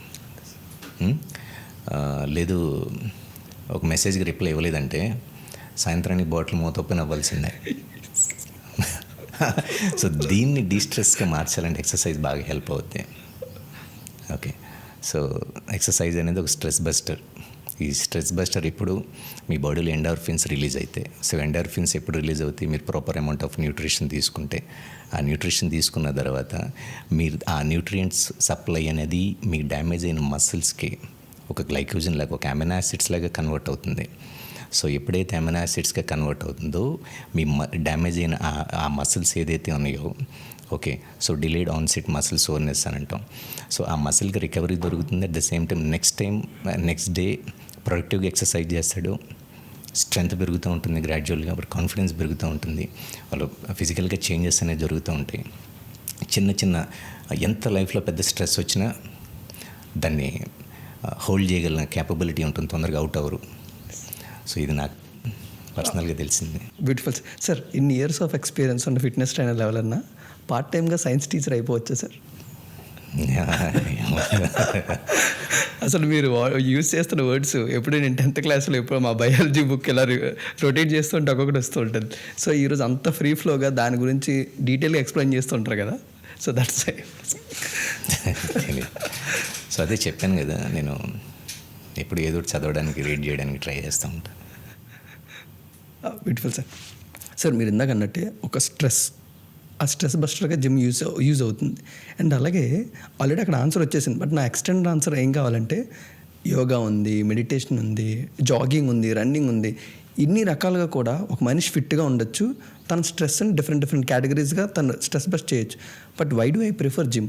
లేదు, ఒక మెసేజ్కి రిప్లై ఇవ్వలేదంటే సాయంత్రానికి బాటిల్ మూతొప్పని అవ్వాల్సిందే. సో దీన్ని డీస్ట్రెస్గా మార్చాలంటే ఎక్సర్సైజ్ బాగా హెల్ప్ అవుద్ది. ఓకే, సో ఎక్సర్సైజ్ అనేది ఒక స్ట్రెస్ బస్టర్. ఈ స్ట్రెస్ బస్టర్ ఇప్పుడు మీ బాడీలో ఎండార్ఫిన్స్ రిలీజ్ అవుతాయి. సో ఎండార్ఫిన్స్ ఎప్పుడు రిలీజ్ అవుతాయి? మీరు ప్రాపర్ అమౌంట్ ఆఫ్ న్యూట్రిషన్ తీసుకుంటే. ఆ న్యూట్రిషన్ తీసుకున్న తర్వాత మీరు ఆ న్యూట్రియంట్స్ సప్లై అనేది మీ డ్యామేజ్ అయిన మసిల్స్కి ఒక గ్లైకోజన్ లాగా, ఒక అమినో యాసిడ్స్ లాగా కన్వర్ట్ అవుతుంది. సో ఎప్పుడైతే అమినో యాసిడ్స్గా కన్వర్ట్ అవుతుందో మీ డ్యామేజ్ అయిన ఆ మసిల్స్ ఏదైతే ఉన్నాయో, okay, so delayed onset muscle soreness అని అంటాం. సో ఆ మసిల్కి రికవరీ దొరుకుతుంది. At the same time next day ప్రొడక్టివ్గా ఎక్సర్సైజ్ చేస్తాడు, స్ట్రెంగ్త్ పెరుగుతూ ఉంటుంది గ్రాడ్యువల్గా, అప్పుడు కాన్ఫిడెన్స్ పెరుగుతూ ఉంటుంది, వాళ్ళు ఫిజికల్గా చేంజెస్ అనేవి జరుగుతూ ఉంటాయి. చిన్న చిన్న ఎంత లైఫ్లో పెద్ద స్ట్రెస్ వచ్చినా దాన్ని హోల్డ్ చేయగలిగిన క్యాపబిలిటీ ఉంటుంది, తొందరగా అవుట్ అవ్వరు. సో ఇది నాకు పర్సనల్గా తెలిసింది. Beautiful sir. ఇన్ని ఇయర్స్ ఆఫ్ ఎక్స్పీరియన్స్ ఉన్న ఫిట్నెస్ ట్రైనర్ లెవెల్ అన్నా పార్ట్ టైమ్గా సైన్స్ టీచర్ అయిపోవచ్చా సార్? అసలు మీరు యూజ్ చేస్తున్న వర్డ్స్ ఎప్పుడు నేను 10th క్లాస్లో ఎప్పుడు మా బయాలజీ బుక్ ఇలా రొటేట్ చేస్తుంటే ఒక్కొక్కటి వస్తూ ఉంటుంది. సో ఈరోజు అంత ఫ్రీ ఫ్లోగా దాని గురించి డీటెయిల్గా ఎక్స్ప్లెయిన్ చేస్తుంటారు కదా. సో దట్స్ సో అదే చెప్పాను కదా, నేను ఎప్పుడు ఏదో చదవడానికి, రీడ్ చేయడానికి ట్రై చేస్తూ ఉంటాను. Beautiful sir. సార్ మీరు ఇందాక అన్నట్టే ఒక ఆ స్ట్రెస్ బస్టర్గా జిమ్ యూజ్ అవుతుంది. అండ్ అలాగే ఆల్రెడీ అక్కడ ఆన్సర్ వచ్చేసింది, బట్ నా ఎక్స్టెండ్ ఆన్సర్ ఏం కావాలంటే యోగా ఉంది, మెడిటేషన్ ఉంది, జాగింగ్ ఉంది, రన్నింగ్ ఉంది. ఇన్ని రకాలుగా కూడా ఒక మనిషి ఫిట్గా ఉండొచ్చు, తన స్ట్రెస్ని డిఫరెంట్ కేటగిరీస్గా తను స్ట్రెస్ బస్ట్ చేయొచ్చు. But why do I prefer gym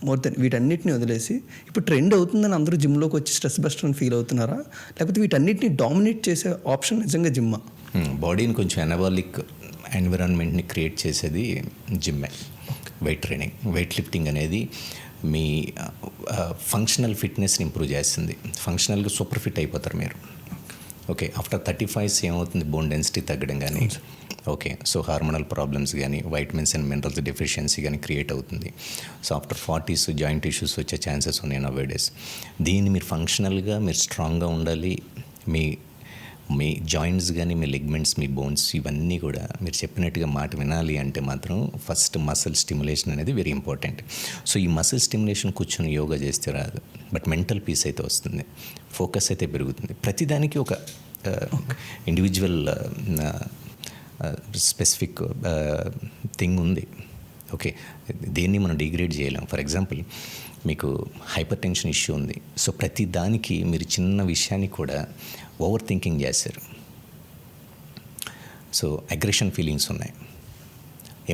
more then? వీటన్నిటిని వదిలేసి ఇప్పుడు ట్రెండ్ అవుతుందని అందరూ జిమ్లోకి వచ్చి స్ట్రెస్ బస్టర్ అని ఫీల్ అవుతున్నారా, లేకపోతే వీటన్నిటిని డామినేట్ చేసే ఆప్షన్ నిజంగా జిమ్మా? బాడీని కొంచెం ఎనబాలిక్ ఎన్విరాన్మెంట్ని క్రియేట్ చేసేది జిమ్మే. వెయిట్ ట్రైనింగ్, వెయిట్ లిఫ్టింగ్ అనేది మీ ఫంక్షనల్ ఫిట్నెస్ని ఇంప్రూవ్ చేస్తుంది. ఫంక్షనల్గా సూపర్ ఫిట్ అయిపోతారు మీరు. ఓకే, ఆఫ్టర్ 35 ఏమవుతుంది, బోన్ డెన్సిటీ తగ్గడం కానీ, ఓకే, సో హార్మోనల్ ప్రాబ్లమ్స్ కానీ, వైటమిన్స్ అండ్ మినరల్స్ డెఫిషియన్సీ కానీ క్రియేట్ అవుతుంది. So after 40s joint issues వచ్చే ఛాన్సెస్ ఉన్నాయి నవేడేస్. దీన్ని మీరు ఫంక్షనల్గా మీరు స్ట్రాంగ్గా ఉండాలి. మీ జాయింట్స్ కానీ, మీ లిగ్మెంట్స్, మీ బోన్స్ ఇవన్నీ కూడా మీరు చెప్పినట్టుగా మాట వినాలి అంటే మాత్రం ఫస్ట్ మసిల్ స్టిమ్యులేషన్ అనేది వెరీ ఇంపార్టెంట్. సో ఈ మసిల్ స్టిమ్యులేషన్ కూర్చొని యోగా చేస్తే రాదు, బట్ మెంటల్ పీస్ అయితే వస్తుంది, ఫోకస్ అయితే పెరుగుతుంది. ప్రతిదానికి ఒక ఇండివిజువల్ స్పెసిఫిక్ థింగ్ ఉంది. ఓకే, దేన్ని మనం డిగ్రేడ్ చేయలేం. ఫర్ ఎగ్జాంపుల్ మీకు హైపర్ టెన్షన్ ఇష్యూ ఉంది. సో ప్రతి దానికి మీరు చిన్న విషయాన్ని కూడా ఓవర్ థింకింగ్ చేస్తారు. సో అగ్రెషన్ ఫీలింగ్స్ ఉన్నాయి,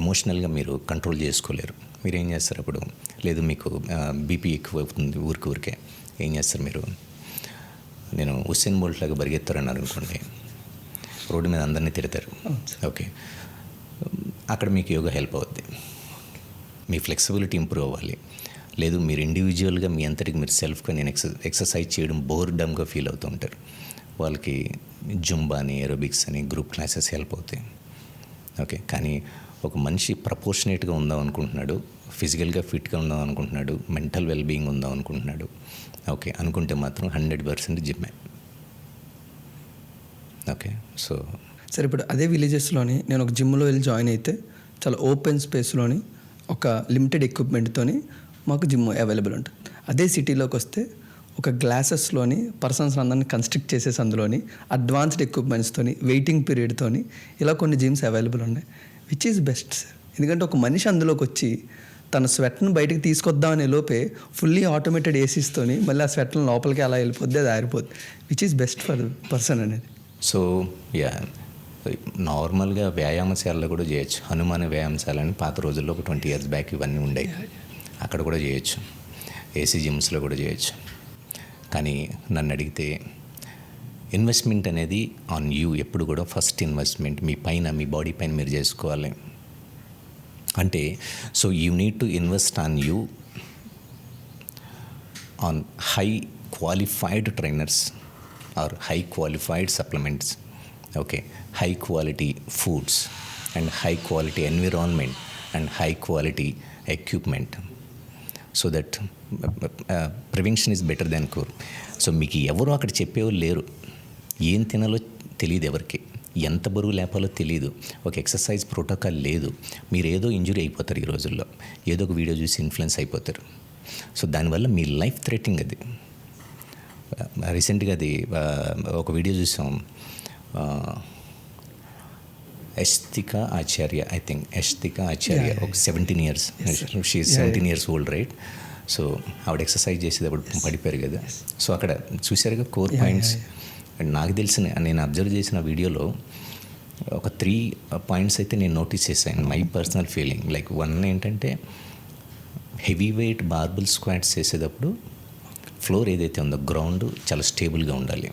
ఎమోషనల్గా మీరు కంట్రోల్ చేసుకోలేరు. మీరు ఏం చేస్తారు అప్పుడు? లేదు మీకు బీపీ ఎక్కువ అవుతుంది ఊరికే, ఏం చేస్తారు మీరు? నేను ఉసేన్ బోల్ట్ లాగా పరిగెత్తారన్నారు అనుకోండి, రోడ్డు మీద అందరినీ తిడతారు. ఓకే, అక్కడ మీకు యోగా హెల్ప్ అవుద్ది. మీ ఫ్లెక్సిబిలిటీ ఇంప్రూవ్ అవ్వాలి. లేదు మీరు ఇండివిజువల్గా మీ అంతటికి మీరు సెల్ఫ్గా నేను ఎక్సర్సైజ్ చేయడం బోర్డమ్గా ఫీల్ అవుతూ ఉంటారు, వాళ్ళకి జుంబా అని, ఏరోబిక్స్ అని గ్రూప్ క్లాసెస్ హెల్ప్ అవుతాయి. ఓకే, కానీ ఒక మనిషి ప్రపోర్షనేట్గా ఉందాం అనుకుంటున్నాడు, ఫిజికల్గా ఫిట్గా ఉందాం అనుకుంటున్నాడు, మెంటల్ వెల్బీయింగ్ ఉందాం అనుకుంటున్నాడు, ఓకే అనుకుంటే మాత్రం 100% జిమ్మే. ఓకే, సో సరే, ఇప్పుడు అదే విలేజెస్లోని నేను ఒక జిమ్లో వెళ్ళి జాయిన్ అయితే చాలా ఓపెన్ స్పేస్లోని ఒక లిమిటెడ్ ఎక్విప్మెంట్తోని మాకు జిమ్ అవైలబుల్ ఉంటుంది. అదే సిటీలోకి వస్తే ఒక గ్లాసెస్లోని పర్సన్స్ అందరినీ కన్స్ట్రక్ట్ చేసేసి అందులోని అడ్వాన్స్డ్ ఎక్విప్మెంట్స్తోని, వెయిటింగ్ పీరియడ్తోని ఇలా కొన్ని జిమ్స్ అవైలబుల్ ఉన్నాయి. Which is best sir? ఎందుకంటే ఒక మనిషి అందులోకి వచ్చి తన స్వెట్ను బయటకు తీసుకొద్దామనే లోపే ఫుల్లీ ఆటోమేటెడ్ ఏసీస్తోని మళ్ళీ ఆ స్వెట్ను లోపలికి అలా వెళ్ళిపోద్ది, అది ఆరిపోద్ది. Which is best for person అనేది. సో యా, నార్మల్గా వ్యాయామశాలలో కూడా చేయొచ్చు. హనుమాన్ వ్యాయామశాల అని పాత రోజుల్లో ఒక 20 years బ్యాక్ ఇవన్నీ ఉండేవి, అక్కడ కూడా చేయొచ్చు. ఏసీ జిమ్స్లో కూడా చేయొచ్చు. కానీ నన్ను అడిగితే ఇన్వెస్ట్మెంట్ అనేది ఆన్ యూ ఎప్పుడు కూడా ఫస్ట్ ఇన్వెస్ట్మెంట్ మీ పైన, మీ బాడీ పైన మీరు చేసుకోవాలి. అంటే so you need to invest on you, on high qualified trainers or high qualified supplements. Okay, high quality foods and high quality environment and high quality equipment. So that prevention is better than cure. So మీకు ఎవరు అక్కడ చెప్పేవాళ్ళు లేరు, ఏం తినాలో తెలియదు, ఎవరికి ఎంత బరువు లేపాలో తెలియదు, ఒక ఎక్సర్సైజ్ ప్రోటోకాల్ లేదు. మీరు ఏదో ఇంజురీ అయిపోతారు ఈ రోజుల్లో, ఏదో ఒక వీడియో చూసి ఇన్ఫ్లుయెన్స్ అయిపోతారు. సో దానివల్ల మీ లైఫ్ థ్రెటింగ్ అది. రీసెంట్గా అది ఒక వీడియో చూసాం, యష్తికా ఆచార్య, ఐ థింక్ యష్తికా ఆచార్య, ఒక 17 years, she 17 years old, right? So ఆవిడ ఎక్సర్సైజ్ చేసేటప్పుడు పడిపోయారు కదా. సో అక్కడ చూసారుగా కోర్ పాయింట్స్. అండ్ నాకు తెలిసిన, నేను అబ్జర్వ్ చేసిన వీడియోలో ఒక 3 points అయితే నేను నోటీస్ చేశాను, మై పర్సనల్ ఫీలింగ్. లైక్ 1 ఏంటంటే హెవీ వెయిట్ బార్బుల్ స్క్వాట్స్ చేసేటప్పుడు ఫ్లోర్ ఏదైతే ఉందో గ్రౌండ్ చాలా స్టేబుల్గా ఉండాలి,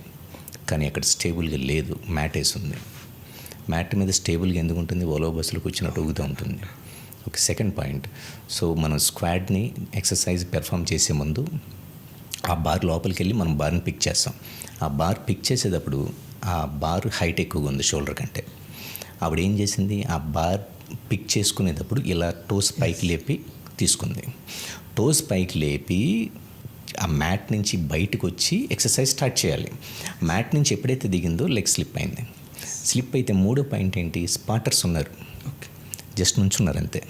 కానీ అక్కడ స్టేబుల్గా లేదు, మ్యాట్ వేసి ఉంది. మ్యాట్ మీద స్టేబుల్గా ఎందుకు ఉంటుంది? ఓలో బస్సులో కూర్చున్నట్టు ఊగుతూ ఉంటుంది. ఓకే, సెకండ్ పాయింట్, సో మనం స్క్వాడ్ని ఎక్సర్సైజ్ పెర్ఫామ్ చేసే ముందు ఆ బార్ లోపలికి వెళ్ళి మనం బార్ని పిక్ చేస్తాం. ఆ బార్ పిక్ చేసేటప్పుడు ఆ బార్ హైట్ ఎక్కువగా ఉంది షోల్డర్ కంటే. ఆవిడ ఏం చేసింది, ఆ బార్ పిక్ చేసుకునేటప్పుడు ఇలా టోస్ పైకి లేపి తీసుకుంది. టోస్ పైకి లేపి ఆ మ్యాట్ నుంచి బయటకు వచ్చి ఎక్సర్సైజ్ స్టార్ట్ చేయాలి. మ్యాట్ నుంచి ఎప్పుడైతే దిగిందో లెగ్ స్లిప్ అయింది. స్లిప్ అయితే 3వ పాయింట్ ఏంటి, స్పాటర్స్ ఉన్నారు, జస్ట్ నుంచున్నారు అంతే.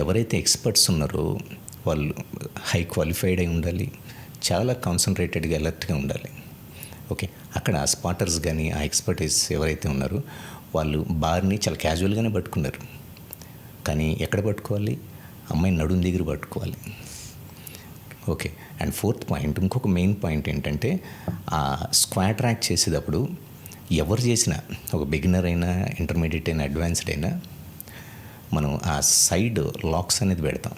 ఎవరైతే ఎక్స్పర్ట్స్ ఉన్నారో వాళ్ళు హై క్వాలిఫైడ్ అయి ఉండాలి, చాలా కాన్సన్ట్రేటెడ్గా అలర్ట్గా ఉండాలి. ఓకే, అక్కడ ఆ స్పాటర్స్ కానీ ఆ ఎక్స్పర్టీస్ ఎవరైతే ఉన్నారో వాళ్ళు బార్ని చాలా క్యాజువల్గానే పట్టుకున్నారు. కానీ ఎక్కడ పట్టుకోవాలి? అమ్మాయి నడుం దగ్గర పట్టుకోవాలి. ఓకే, అండ్ 4th పాయింట్, ఇంకొక మెయిన్ పాయింట్ ఏంటంటే ఆ స్క్వాట్ ర్యాక్ చేసేటప్పుడు ఎవరు చేసినా, ఒక బిగినర్ అయినా, ఇంటర్మీడియట్ అయినా, అడ్వాన్స్డ్ అయినా, మనం ఆ సైడ్ లాక్స్ అనేది పెడతాం.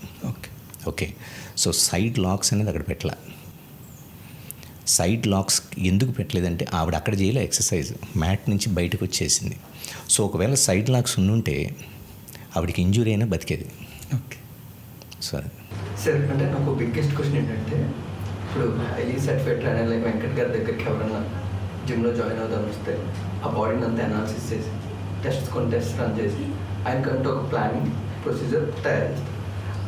ఓకే, సో సైడ్ లాక్స్ అనేది అక్కడ పెట్టాల. సైడ్ లాక్స్ ఎందుకు పెట్టలేదంటే ఆవిడ అక్కడ చేయలే ఎక్సర్సైజ్, మ్యాట్ నుంచి బయటకు వచ్చేసింది. సో ఒకవేళ సైడ్ లాక్స్ ఉండుంటే ఆవిడకి ఇంజురీ అయినా బతికేది. ఓకే సో సార్, అంటే నాకు బిగ్గెస్ట్ క్వశ్చన్ ఏంటంటే, ఇప్పుడు highly certified trainer like Venkat గారి దగ్గరికి ఎవరన్నా జిమ్లో జాయిన్ అవుదామని వస్తే ఆ బాడీని అంతా అనాలిసిస్ చేసి టెస్ట్ రన్ చేసి ఆయనకంటూ ఒక ప్లానింగ్ ప్రొసీజర్ తయారు చేస్తారు.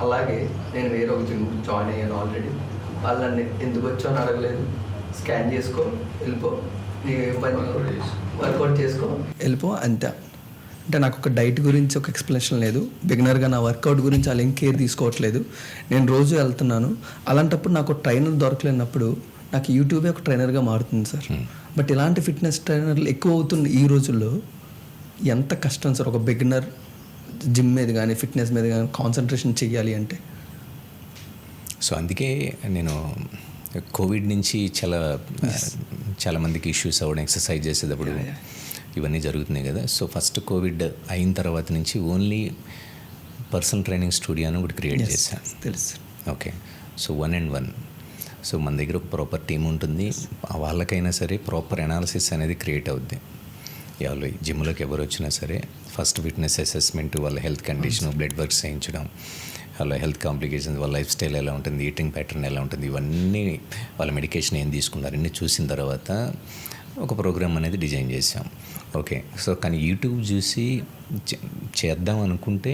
అలాగే నేను వేరే ఒక జిమ్ జాయిన్ అయ్యాను ఆల్రెడీ, వాళ్ళని ఎందుకు వచ్చో అని అడగలేదు, స్కాన్ చేసుకో వెళ్ళిపో, నీకు ఏం పని వర్కౌట్ చేసుకో వెళ్ళిపో అంతే. అంటే నాకు ఒక డైట్ గురించి ఒక ఎక్స్ప్లెనేషన్ లేదు, బిగినర్గా నా వర్కౌట్ గురించి వాళ్ళు ఏం కేర్ తీసుకోవట్లేదు, నేను రోజు వెళ్తున్నాను. అలాంటప్పుడు నాకు ట్రైనర్ దొరకలేనప్పుడు నాకు యూట్యూబే ఒక ట్రైనర్గా మారుతుంది సార్. బట్ ఇలాంటి ఫిట్నెస్ ట్రైనర్లు ఎక్కువ అవుతున్న ఈ రోజుల్లో ఎంత కష్టం సార్ ఒక బిగినర్ జిమ్ మీద కానీ ఫిట్నెస్ మీద కానీ కాన్సన్ట్రేషన్ చేయాలి అంటే. సో అందుకే నేను కోవిడ్ నుంచి చాలా మందికి ఇష్యూస్ అవ్వడం, ఎక్సర్సైజ్ చేసేటప్పుడు ఇవన్నీ జరుగుతున్నాయి కదా. సో ఫస్ట్ కోవిడ్ అయిన తర్వాత నుంచి ఓన్లీ పర్సనల్ ట్రైనింగ్ స్టూడియో అని ఒకటి క్రియేట్ చేశాను. తెలుసు. Okay, so 1-on-1. సో మన దగ్గర ఒక ప్రాపర్ టీం ఉంటుంది, వాళ్ళకైనా సరే ప్రాపర్ అనాలిసిస్ అనేది క్రియేట్ అవుద్ది. ఎవరు జిమ్లోకి ఎవరు వచ్చినా సరే ఫస్ట్ ఫిట్నెస్ అసెస్మెంట్, వాళ్ళ హెల్త్ కండిషన్, బ్లడ్ వర్క్స్ చేయించడం, వాళ్ళ హెల్త్ కాంప్లికేషన్స్, వాళ్ళ లైఫ్ స్టైల్ ఎలా ఉంటుంది, ఈటింగ్ ప్యాటర్న్ ఎలా ఉంటుంది, ఇవన్నీ వాళ్ళ మెడికేషన్ ఏం తీసుకున్నారు అన్నీ చూసిన తర్వాత ఒక ప్రోగ్రామ్ అనేది డిజైన్ చేసాం. ఓకే, సో కానీ యూట్యూబ్ చూసి చేద్దాం అనుకుంటే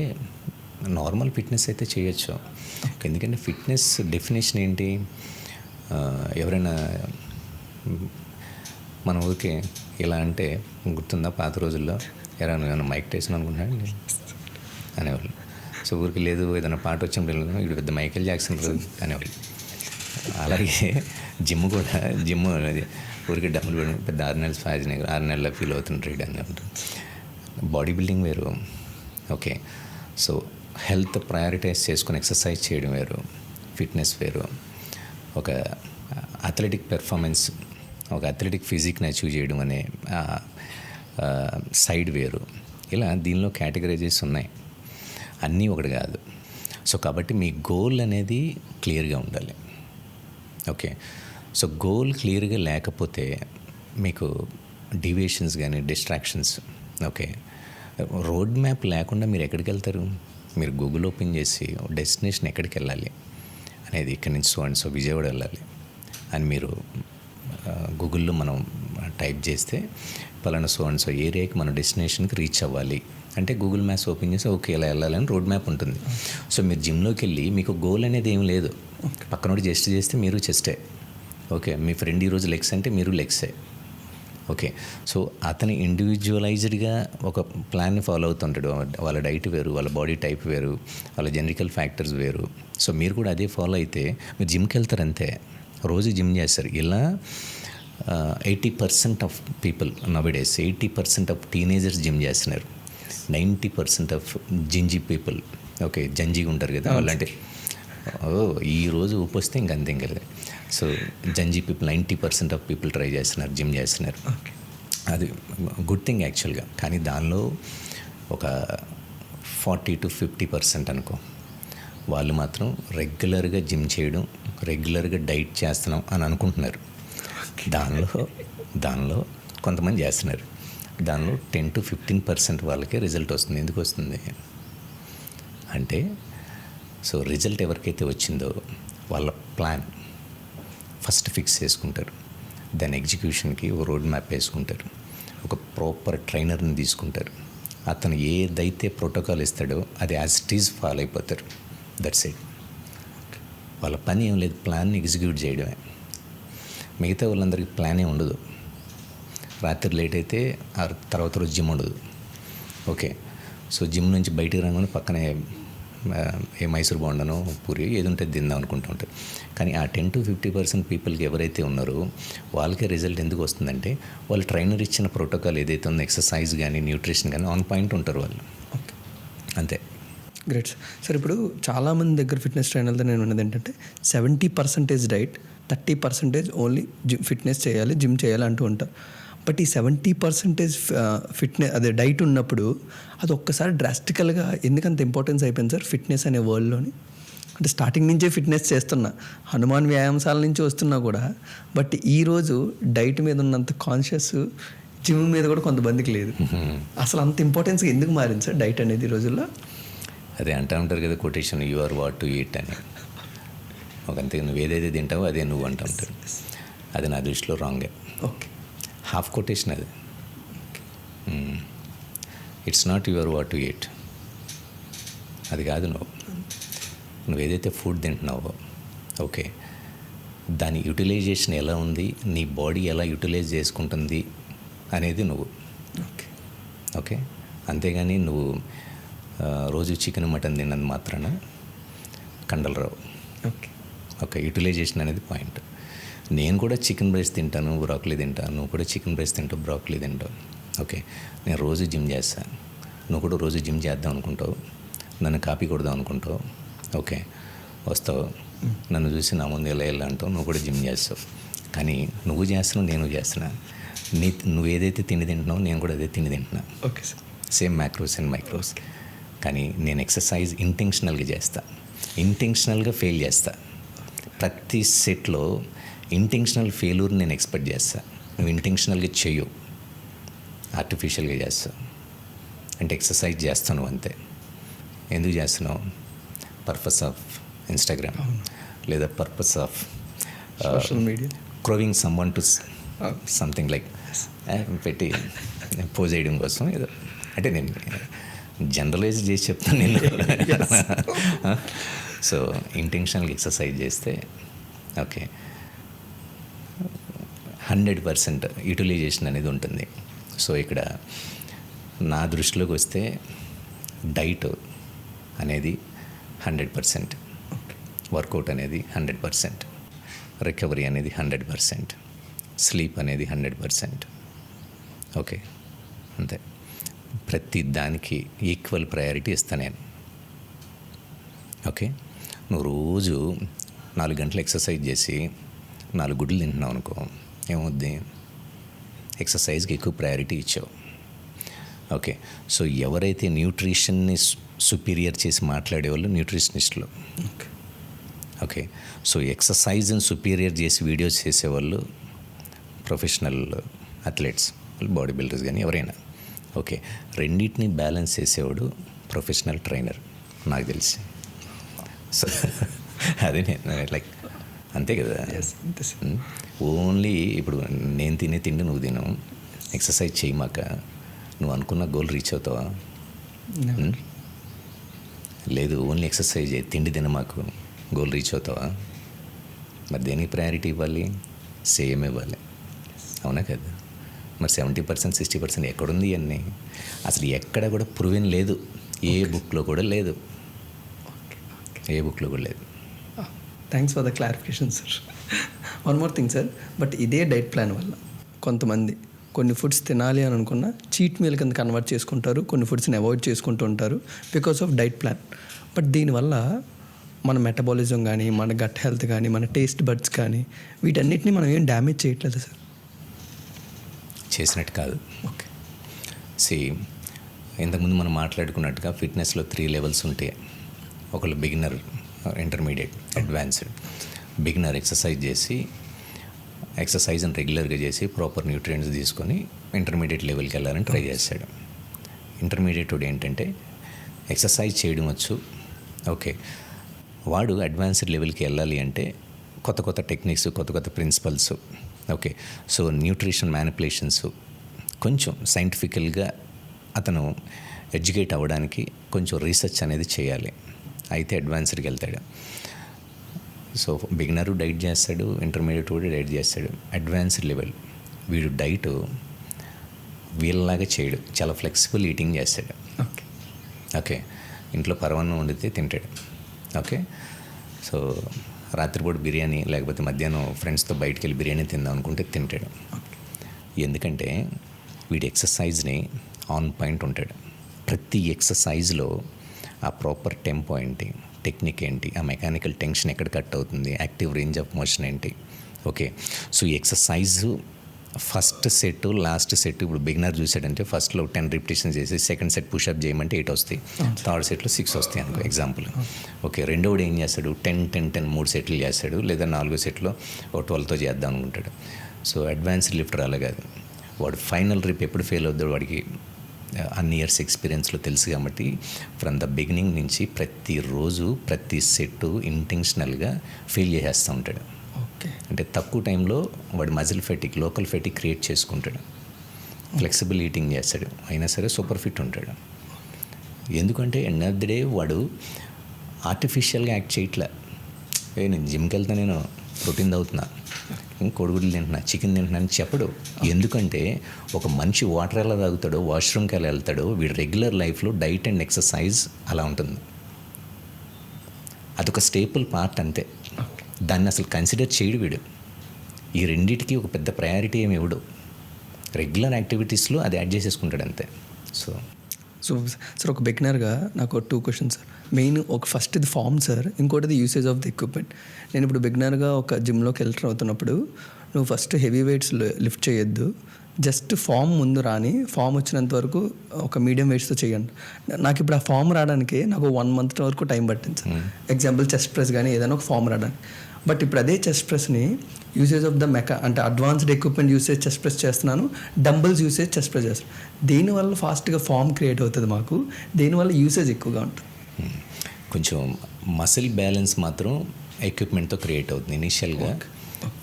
నార్మల్ ఫిట్నెస్ అయితే చేయొచ్చు. ఎందుకంటే ఫిట్నెస్ డెఫినేషన్ ఏంటి, ఎవరైనా మన ఊరికే ఇలా అంటే గుర్తుందా పాత రోజుల్లో, ఎవరైనా మైక్ టైసన్ అనుకుంటున్నాడు అనేవాళ్ళు. సో ఊరికి లేదు ఏదైనా పాట వచ్చినప్పుడు ఇక్కడ పెద్ద మైకేల్ జాక్సన్ అనేవాళ్ళు. అలాగే జిమ్ కూడా, జిమ్ అనేది ఊరికి డబ్బులు పెట్టి పెద్ద 6 నెలల ఫ్యాజన్ 6 నెలల ఫీల్ అవుతుంది రీడ్ అని ఉంటుంది. బాడీ బిల్డింగ్ వేరు. ఓకే, సో హెల్త్ ప్రయారిటైజ్ చేసుకుని ఎక్సర్సైజ్ చేయడం వేరు, ఫిట్నెస్ వేరు. ఒక అథ్లెటిక్ పెర్ఫార్మెన్స్, ఒక అథ్లెటిక్ ఫిజిక్ని అచీవ్ చేయడం అనే సైడ్ వేరు. ఇలా దీనిలో కేటగరైజెస్ ఉన్నాయి, అన్నీ ఒకటి కాదు. సో కాబట్టి మీ గోల్ అనేది క్లియర్గా ఉండాలి. ఓకే, సో గోల్ క్లియర్గా లేకపోతే మీకు డివియేషన్స్ కానీ డిస్ట్రాక్షన్స్. ఓకే, రోడ్ మ్యాప్ లేకుండా మీరు ఎక్కడికి వెళ్తారు? మీరు గూగుల్ ఓపెన్ చేసి డెస్టినేషన్ ఎక్కడికి వెళ్ళాలి అనేది, ఇక్కడి నుంచి సో విజయవాడ వెళ్ళాలి అని మీరు గూగుల్లో మనం టైప్ చేస్తే పలానా సో ఏరియాకి మన డెస్టినేషన్కి రీచ్ అవ్వాలి అంటే గూగుల్ మ్యాప్స్ ఓపెన్ చేసి ఓకే ఇలా వెళ్ళాలని రోడ్ మ్యాప్ ఉంటుంది. సో మీరు జిమ్లోకి వెళ్ళి మీకు గోల్ అనేది ఏం లేదు, పక్కనోడు జస్ట్ చేస్తే మీరు చెస్టే. ఓకే, మీ ఫ్రెండ్ ఈరోజు లెగ్స్ అంటే మీరు లెగ్సే. ఓకే, సో అతని ఇండివిజువలైజ్డ్గా ఒక ప్లాన్ని ఫాలో అవుతుంటాడు. వాళ్ళ డైట్ వేరు, వాళ్ళ బాడీ టైప్ వేరు, వాళ్ళ జెనరికల్ ఫ్యాక్టర్స్ వేరు. సో మీరు కూడా అదే ఫాలో అయితే మీరు జిమ్కి వెళ్తారు అంతే, రోజు జిమ్ చేస్తారు. ఇలా 80% of people nowadays 80% of teenagers gym చేస్తున్నారు. 90% ఆఫ్ జింజీ పీపుల్, ఓకే జంజీగా ఉంటారు కదా వాళ్ళంటే ఈరోజు ఊపి వస్తే ఇంక అంతే ఇంకా. So Gen Z people 90% of people try చేస్తున్నారు, జిమ్ చేస్తున్నారు. అది గుడ్ థింగ్ యాక్చువల్గా. కానీ దానిలో ఒక 40-50% అనుకో, వాళ్ళు మాత్రం రెగ్యులర్గా జిమ్ చేయడం, రెగ్యులర్గా డైట్ చేస్తున్నాం అని అనుకుంటున్నారు. దానిలో కొంతమంది చేస్తున్నారు. దానిలో 10-15% వాళ్ళకే రిజల్ట్ వస్తుంది. ఎందుకు వస్తుంది అంటే, సో రిజల్ట్ ఎవరికైతే వచ్చిందో వాళ్ళ ప్లాన్ ఫస్ట్ ఫిక్స్ చేసుకుంటారు, దాని ఎగ్జిక్యూషన్కి ఓ రోడ్ మ్యాప్ వేసుకుంటారు, ఒక ప్రాపర్ ట్రైనర్ని తీసుకుంటారు, అతను ఏదైతే ప్రోటోకాల్ ఇస్తాడో అది యాజ్ ఇట్ ఈజ్ ఫాలో అయిపోతారు. That's it. వాళ్ళ పని ఏం లేదు, ప్లాన్ని ఎగ్జిక్యూట్ చేయడమే. మిగతా వాళ్ళందరికీ ప్లానే ఉండదు. రాత్రి లేట్ అయితే ఆ తర్వాత రోజు జిమ్ ఉండదు. ఓకే, సో జిమ్ నుంచి బయటికి రాగానే పక్కనే ఏ మైసూర్ బోండనో పూరి ఏది ఉంటే తిందాం అనుకుంటూ ఉంటారు. కానీ ఆ 10-50% పీపుల్కి ఎవరైతే ఉన్నారో వాళ్ళకే రిజల్ట్ ఎందుకు వస్తుందంటే, వాళ్ళు ట్రైనర్ ఇచ్చిన ప్రోటోకాల్ ఏదైతే ఉందో, ఎక్సర్సైజ్ కానీ న్యూట్రిషన్ కానీ ఆన్ పాయింట్ ఉంటారు వాళ్ళు. ఓకే, అంతే. Great sir. ఇప్పుడు చాలామంది దగ్గర ఫిట్నెస్ ట్రైనర్తో నేను ఉన్నది ఏంటంటే 70% డైట్, 30% ఓన్లీ ఫిట్నెస్ చేయాలి, జిమ్ చేయాలి అంటూ ఉంటారు. బట్ ఈ 70% ఫిట్నెస్ అదే డైట్ ఉన్నప్పుడు అది ఒక్కసారి డ్రాస్టికల్గా ఎందుకంత ఇంపార్టెన్స్ అయిపోయింది సార్ ఫిట్నెస్ అనే వరల్డ్లోని? అంటే స్టార్టింగ్ నుంచే ఫిట్నెస్ చేస్తున్నా, హనుమాన్ వ్యాయామశాల నుంచి వస్తున్నా కూడా, బట్ ఈరోజు డైట్ మీద ఉన్నంత కాన్షియస్ జిమ్ మీద కూడా కొంతమందికి లేదు. అసలు అంత ఇంపార్టెన్స్ ఎందుకు మారింది సార్ డైట్ అనేది ఈ రోజుల్లో? అదే అంటూ ఉంటారు కదా quotation, you are what to eat అని. ఒకంతే నువ్వు ఏదైతే తింటావో అదే నువ్వు అంటూ ఉంటారు. అది నా దృష్టిలో రాంగే. ఓకే, హాఫ్ కొటేషన్ అది. It's not your what to eat, అది కాదు. నువ్వు ఏదైతే ఫుడ్ తింటున్నావో, ఓకే, దాని యూటిలైజేషన్ ఎలా ఉంది, నీ బాడీ ఎలా యూటిలైజ్ చేసుకుంటుంది అనేది నువ్వు. ఓకే, ఓకే, అంతేగాని నువ్వు రోజు చికెన్ మటన్ తిన్నది మాత్రాన కండలు రావు. ఓకే, ఓకే, యూటిలైజేషన్ అనేది పాయింట్. నేను కూడా చికెన్ బ్రెస్ట్ తింటాను, బ్రాకలీ తింటాను. నువ్వు కూడా చికెన్ బ్రెస్ట్ తింటావు, బ్రాకలీ తింటావు. ఓకే, నేను రోజు జిమ్ చేస్తాను, నువ్వు కూడా రోజు జిమ్ చేద్దాం అనుకుంటావు, నన్ను కాపీ కొడదాం అనుకుంటావు. ఓకే, వస్తావు, నన్ను చూసి నా ముందు ఎలా అంటావు, నువ్వు కూడా జిమ్ చేస్తావు. కానీ నువ్వు చేస్తున్నావు, నేను చేస్తున్నా. నువ్వు ఏదైతే తిండి తింటున్నావు, నేను కూడా అదే తిండి తింటున్నా. Okay sir, same macros and micros. కానీ నేను ఎక్సర్సైజ్ ఇంటెన్షనల్గా చేస్తా, ఇంటెన్షనల్గా ఫెయిల్ చేస్తా. ప్రతి సెట్లో ఇంటెన్షనల్ ఫెయిల్యూర్ నేను ఎక్స్పెక్ట్ చేస్తా. నువ్వు ఇంటెన్షనల్గా చెయ్యు, ఆర్టిఫిషియల్గా చేస్తావు. అంటే ఎక్సర్సైజ్ చేస్తాను అంతే. ఎందుకు చేస్తున్నావు? పర్పస్ ఆఫ్ ఇన్స్టాగ్రామ్, లేదా purpose of social media, crowing someone to something like పెట్టి పోజ్ చేయడం కోసం ఏదో. అంటే నేను జనరలైజ్ చేసి చెప్తాను నేను. సో ఇంటెన్షనల్గా ఎక్సర్సైజ్ చేస్తే ఓకే 100% యూటిలైజేషన్ అనేది ఉంటుంది. సో ఇక్కడ నా దృష్టిలోకి వస్తే డైట్ అనేది 100%, వర్కౌట్ అనేది 100%, రికవరీ అనేది 100%, స్లీప్ అనేది 100%. ఓకే, అంతే. ప్రతి దానికి ఈక్వల్ ప్రయారిటీ ఇస్తాను నేను. ఓకే, నువ్వు రోజు 4 గంటలు ఎక్సర్సైజ్ చేసి 4 గుడ్లు తింటున్నావు అనుకో, ఏమవుద్ది? ఎక్సర్సైజ్కి ఎక్కువ ప్రయారిటీ ఇచ్చావు. ఓకే, సో ఎవరైతే న్యూట్రిషన్ని సుపీరియర్ చేసి మాట్లాడేవాళ్ళు న్యూట్రిషనిస్టులు. ఓకే, సో ఎక్సర్సైజ్ని సుపీరియర్ చేసి వీడియోస్ చేసేవాళ్ళు ప్రొఫెషనల్ అథ్లెట్స్, బాడీ బిల్డర్స్ కానీ ఎవరైనా. ఓకే, రెండింటిని బ్యాలెన్స్ చేసేవాడు ప్రొఫెషనల్ ట్రైనర్ నాకు తెలిసి. సో అదే నేను లైక్ అంతే కదా. ఓన్లీ ఇప్పుడు నేను తినే తిండి నువ్వు తిను, ఎక్సర్సైజ్ చేయమాక నువ్వు అనుకున్న గోల్ రీచ్ అవుతావా? లేదు, ఓన్లీ ఎక్సర్సైజ్ తిండి తినమాకు గోల్ రీచ్ అవుతావా? మరి దేనికి ప్రయారిటీ ఇవ్వాలి? సేమ్ ఇవ్వాలి, అవునా కదా? మరి 70%, 60% ఎక్కడుంది అన్నీ? అసలు ఎక్కడ కూడా ప్రూవెన్ లేదు, ఏ బుక్లో కూడా లేదు, ఏ బుక్లో కూడా లేదు. Thanks for the clarification sir. One more thing sir, but ఇదే డైట్ ప్లాన్ వల్ల కొంతమంది కొన్ని ఫుడ్స్ తినాలి అని అనుకున్న చీట్ మీల్ కింద కన్వర్ట్ చేసుకుంటారు, కొన్ని ఫుడ్స్ని అవాయిడ్ చేసుకుంటూ ఉంటారు because of diet plan. But దీనివల్ల మన మెటబాలిజం కానీ, మన గట్ హెల్త్ కానీ, మన టేస్ట్ బడ్స్ కానీ, వీటన్నిటిని మనం ఏం డ్యామేజ్ చేయట్లేదు సార్? చేసినట్టు కాదు. ఓకే, ఇంతకుముందు మనం మాట్లాడుకున్నట్టుగా ఫిట్నెస్లో 3 లెవెల్స్ ఉంటాయి. ఒకళ్ళు బిగినర్, ఇంటర్మీడియట్, అడ్వాన్స్డ్. బిగినర్ ఎక్సర్సైజ్ని రెగ్యులర్గా చేసి ప్రాపర్ న్యూట్రియంట్స్ తీసుకొని ఇంటర్మీడియట్ లెవెల్కి వెళ్ళాలని ట్రై చేస్తాడు. ఇంటర్మీడియట్ ఏంటంటే ఎక్సర్సైజ్ చేయడం వచ్చు, ఓకే. వాడు అడ్వాన్స్డ్ లెవెల్కి వెళ్ళాలి అంటే కొత్త కొత్త టెక్నిక్స్, కొత్త కొత్త principles, okay. So nutrition manipulations కొంచెం సైంటిఫికల్గా అతను ఎడ్యుకేట్ అవ్వడానికి కొంచెం రీసెర్చ్ అనేది చేయాలి, అయితే అడ్వాన్స్డ్కి వెళ్తాడు. సో బిగినరు డైట్ చేస్తాడు, ఇంటర్మీడియట్ కూడా డైట్ చేస్తాడు. అడ్వాన్స్డ్ లెవెల్ వీడు డైట్ వీళ్ళలాగా చేయడు, చాలా ఫ్లెక్సిబుల్ ఈటింగ్ చేస్తాడు. ఓకే, ఓకే, ఇంట్లో పరమాన్నం వండితే తింటాడు. ఓకే, సో రాత్రిపూట బిర్యానీ లేకపోతే మధ్యాహ్నం ఫ్రెండ్స్తో బయటికి వెళ్ళి బిర్యానీ తిందాం అనుకుంటే తింటాడు. ఎందుకంటే వీడి ఎక్సర్సైజ్ని ఆన్ పాయింట్ ఉంటాడు. ప్రతి ఎక్సర్సైజ్లో ఆ ప్రాపర్ టెంపో ఏంటి, టెక్నిక్ ఏంటి, ఆ మెకానికల్ టెన్షన్ ఎక్కడ కట్ అవుతుంది, యాక్టివ్ రేంజ్ ఆఫ్ మోషన్ ఏంటి. ఓకే, సో ఈ exercise first set last set ఇప్పుడు బిగినర్ చూసాడంటే ఫస్ట్లో 10 రిపిటేషన్స్ చేసి సెకండ్ సెట్ పుషప్ చేయమంటే 8 వస్తాయి, థర్డ్ సెట్లో 6 వస్తాయి అనుకో ఎగ్జాంపుల్. ఓకే, రెండోడు ఏం చేస్తాడు 10 3 సెట్లు చేస్తాడు, లేదా 4 సెట్లో 12తో చేద్దాం అనుకుంటాడు. సో అడ్వాన్స్డ్ లిఫ్టర్ అలా కాదు, వాడు ఫైనల్ రిప్ ఎప్పుడు ఫెయిల్ అవుతాడు వాడికి అన్ని ఇయర్స్ ఎక్స్పీరియన్స్లో తెలుసు కాబట్టి ఫ్రమ్ ద బిగినింగ్ నుంచి ప్రతిరోజు ప్రతి సెట్ ఇంటెన్షనల్గా ఫెయిల్ చేసేస్తూ ఉంటాడు. అంటే తక్కువ టైంలో వాడు మజిల్ ఫెటిక్ లోకల్ ఫెటిక్ క్రియేట్ చేసుకుంటాడు, ఫ్లెక్సిబుల్ ఈటింగ్ చేస్తాడు, అయినా సరే సూపర్ ఫిట్ ఉంటాడు. ఎందుకంటే ఎండ్ ఆఫ్ ది డే వాడు ఆర్టిఫిషియల్గా యాక్ట్ చేయట్లే. నేను జిమ్కి వెళ్తా, నేను ప్రోటీన్ తాగుతున్నా, కోడిగుడ్లు తింటున్నా, చికెన్ తింటున్నా అని చెప్పడు. ఎందుకంటే ఒక మనిషి వాటర్ ఎలా తాగుతాడో, వాష్రూమ్కి ఎలా వెళ్తాడో, వీడు రెగ్యులర్ లైఫ్లో డైట్ అండ్ ఎక్సర్సైజ్ అలా ఉంటుంది. అదొక స్టేపుల్ పార్ట్ అంతే. దాన్ని అసలు కన్సిడర్ చేయడు వీడు. ఈ రెండింటికి ఒక పెద్ద ప్రయారిటీ ఏమి ఇవ్వడు, రెగ్యులర్ యాక్టివిటీస్లో అది యాడ్ చేసేసుకుంటాడు అంతే. సో సార్ ఒక బిగినర్గా నాకు 2 క్వశ్చన్స్ సార్. మెయిన్ ఒక ఫస్ట్ ఇది ఫామ్ సార్, ఇంకోటిది యూసేజ్ ఆఫ్ ది ఎక్విప్మెంట్. నేను ఇప్పుడు బిగినర్గా ఒక జిమ్లోకి ఎంటర్ అవుతున్నప్పుడు నువ్వు ఫస్ట్ హెవీ వెయిట్స్ లిఫ్ట్ చేయొద్దు, జస్ట్ ఫామ్ ముందు రాని, ఫామ్ వచ్చినంత వరకు ఒక మీడియం వెయిట్స్తో చేయండి. నాకు ఇప్పుడు ఆ ఫామ్ రావడానికి నాకు 1 month వరకు టైం పట్టింది సార్. ఎగ్జాంపుల్ చెస్ట్ ప్రెస్ కానీ ఏదైనా ఒక ఫామ్ రావడానికి. బట్ ఇప్పుడు అదే చెస్ట్ ప్రెస్ని యూసేజ్ ఆఫ్ ద అంటే advanced equipment usage chest press చేస్తున్నాను, డంబుల్స్ యూసేజ్ చెస్ట్ ప్రెస్ చేస్తాను. దీనివల్ల ఫాస్ట్గా ఫామ్ క్రియేట్ అవుతుంది మాకు, దీనివల్ల యూసేజ్ ఎక్కువగా ఉంటుంది. కొంచెం మసిల్ బ్యాలెన్స్ మాత్రం ఎక్విప్మెంట్తో క్రియేట్ అవుతుంది ఇనీషియల్గా.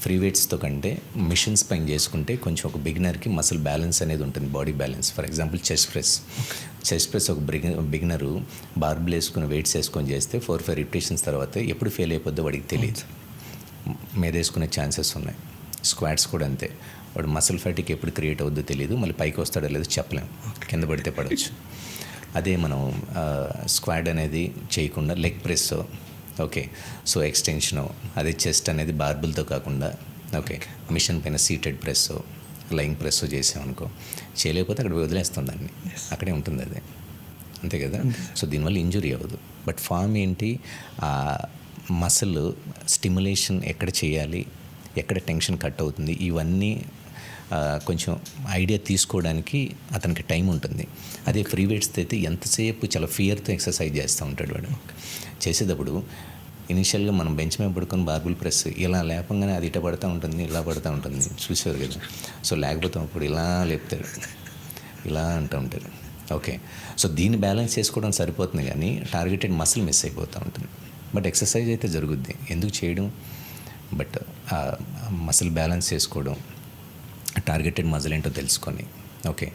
ఫ్రీ వెయిట్స్తో కంటే మిషన్స్ పైన చేసుకుంటే కొంచెం ఒక బిగినర్కి మసిల్ బ్యాలెన్స్ అనేది ఉంటుంది, body balance. For example chest press ఒక బిగినరు బార్బుల్ వేసుకుని వెయిట్స్ వేసుకొని చేస్తే 4-5 రిపిటేషన్స్ తర్వాత ఎప్పుడు ఫెయిల్ అయిపోద్దో వాడికి తెలియదు, మీద వేసుకునే ఛాన్సెస్ ఉన్నాయి. స్క్వాట్స్ కూడా అంతే, వాడు మసిల్ ఫ్యాటిక్ ఎప్పుడు క్రియేట్ అవుద్దో తెలియదు, మళ్ళీ పైకి వస్తాడో లేదో చెప్పలేము, కింద పడితే పడవచ్చు. అదే మనం స్క్వాడ్ అనేది చేయకుండా leg press, okay, so extension, అదే చెస్ట్ అనేది బార్బుల్తో కాకుండా ఓకే మిషన్ పైన సీటెడ్ ప్రెస్, లైంగ్ ప్రెస్ చేసామనుకో, చేయలేకపోతే అక్కడ వదిలేస్తుంది దాన్ని, అక్కడే ఉంటుంది అది, అంతే కదా. సో దీనివల్ల ఇంజురీ అవ్వదు. బట్ ఫామ్ ఏంటి, మసిల్ స్టిమ్యులేషన్ ఎక్కడ చేయాలి, ఎక్కడ టెన్షన్ కట్ అవుతుంది, ఇవన్నీ కొంచెం ఐడియా తీసుకోవడానికి అతనికి టైం ఉంటుంది. అదే ఫ్రీ వెయిట్స్ అయితే ఎంతసేపు చాలా ఫియర్తో ఎక్సర్సైజ్ చేస్తూ ఉంటాడు వాడు. చేసేటప్పుడు ఇనిషియల్గా మనం బెంచ్ మీద పడుకొని బార్బుల్ ప్రెస్ ఇలా లేపంగానే అది ఇట పడుతూ ఉంటుంది, ఇలా పడుతూ ఉంటుంది, చూసేవారు కదా. సో లేకపోతే అప్పుడు ఇలా లేపుతాడు, ఇలా అంటూ ఉంటారు. ఓకే, సో దీన్ని బ్యాలెన్స్ చేసుకోవడం సరిపోతుంది, కానీ టార్గెటెడ్ మసిల్ మిస్ అయిపోతూ ఉంటుంది. బట్ ఎక్సర్సైజ్ అయితే జరుగుద్ది, ఎందుకు చేయడం. బట్ మసిల్ బ్యాలెన్స్ చేసుకోవడం, టార్గెటెడ్ మజిల్ ఏంటో తెలుసుకొని, ఓకే,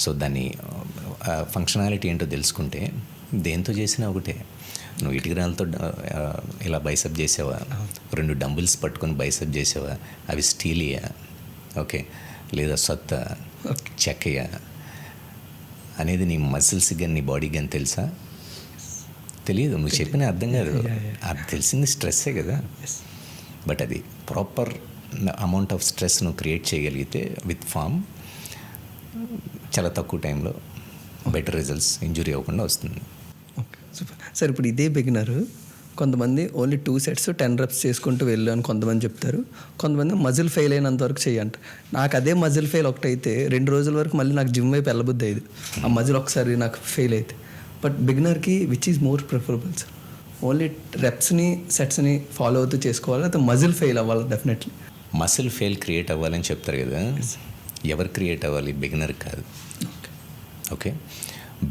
సో దాని ఫంక్షనాలిటీ ఏంటో తెలుసుకుంటే దేంతో చేసినా ఒకటే. నువ్వు ఇటుకరాలతో ఇలా బైసెప్ చేసావా, 2 డంబుల్స్ పట్టుకొని బైసెప్ చేసావా, అవి స్టీలియా, ఓకే, లేదా సొత్త చెక్కయా అనేది నీ మసిల్స్ కానీ నీ బాడీ కానీ తెలుసా? తెలియదు. నువ్వు చెప్పిన అర్థం కాదు, అది తెలిసింది స్ట్రెస్సే కదా. బట్ అది ప్రాపర్ అమౌంట్ ఆఫ్ స్ట్రెస్ నువ్వు క్రియేట్ చేయగలిగితే విత్ ఫామ్ చాలా తక్కువ టైంలో బెటర్ రిజల్ట్స్, ఇంజురీ అవ్వకుండా వస్తుంది. Okay, super sir. ఇప్పుడు ఇదే బిగినరు కొంతమంది ఓన్లీ 2 sets 10 reps చేసుకుంటూ వెళ్ళు అని కొంతమంది చెప్తారు, కొంతమంది మజిల్ ఫెయిల్ అయినంత వరకు చేయంట. నాకు అదే మజిల్ ఫెయిల్ ఒకటైతే 2 రోజుల వరకు మళ్ళీ నాకు జిమ్ వైపు వెళ్ళబుద్ది అయ్యేది, ఆ మజిల్ ఒకసారి నాకు ఫెయిల్ అయితే. బట్ బిగినర్కి which is more preferable sir? Only రెప్స్ని సెట్స్ని ఫాలో అవుతూ చేసుకోవాలి, అయితే మజిల్ ఫెయిల్ అవ్వాలి డెఫినెట్లీ? మసిల్ ఫెయిల్ క్రియేట్ అవ్వాలని చెప్తారు కదా, ఎవరు క్రియేట్ అవ్వాలి? బిగినర్ కాదు. ఓకే,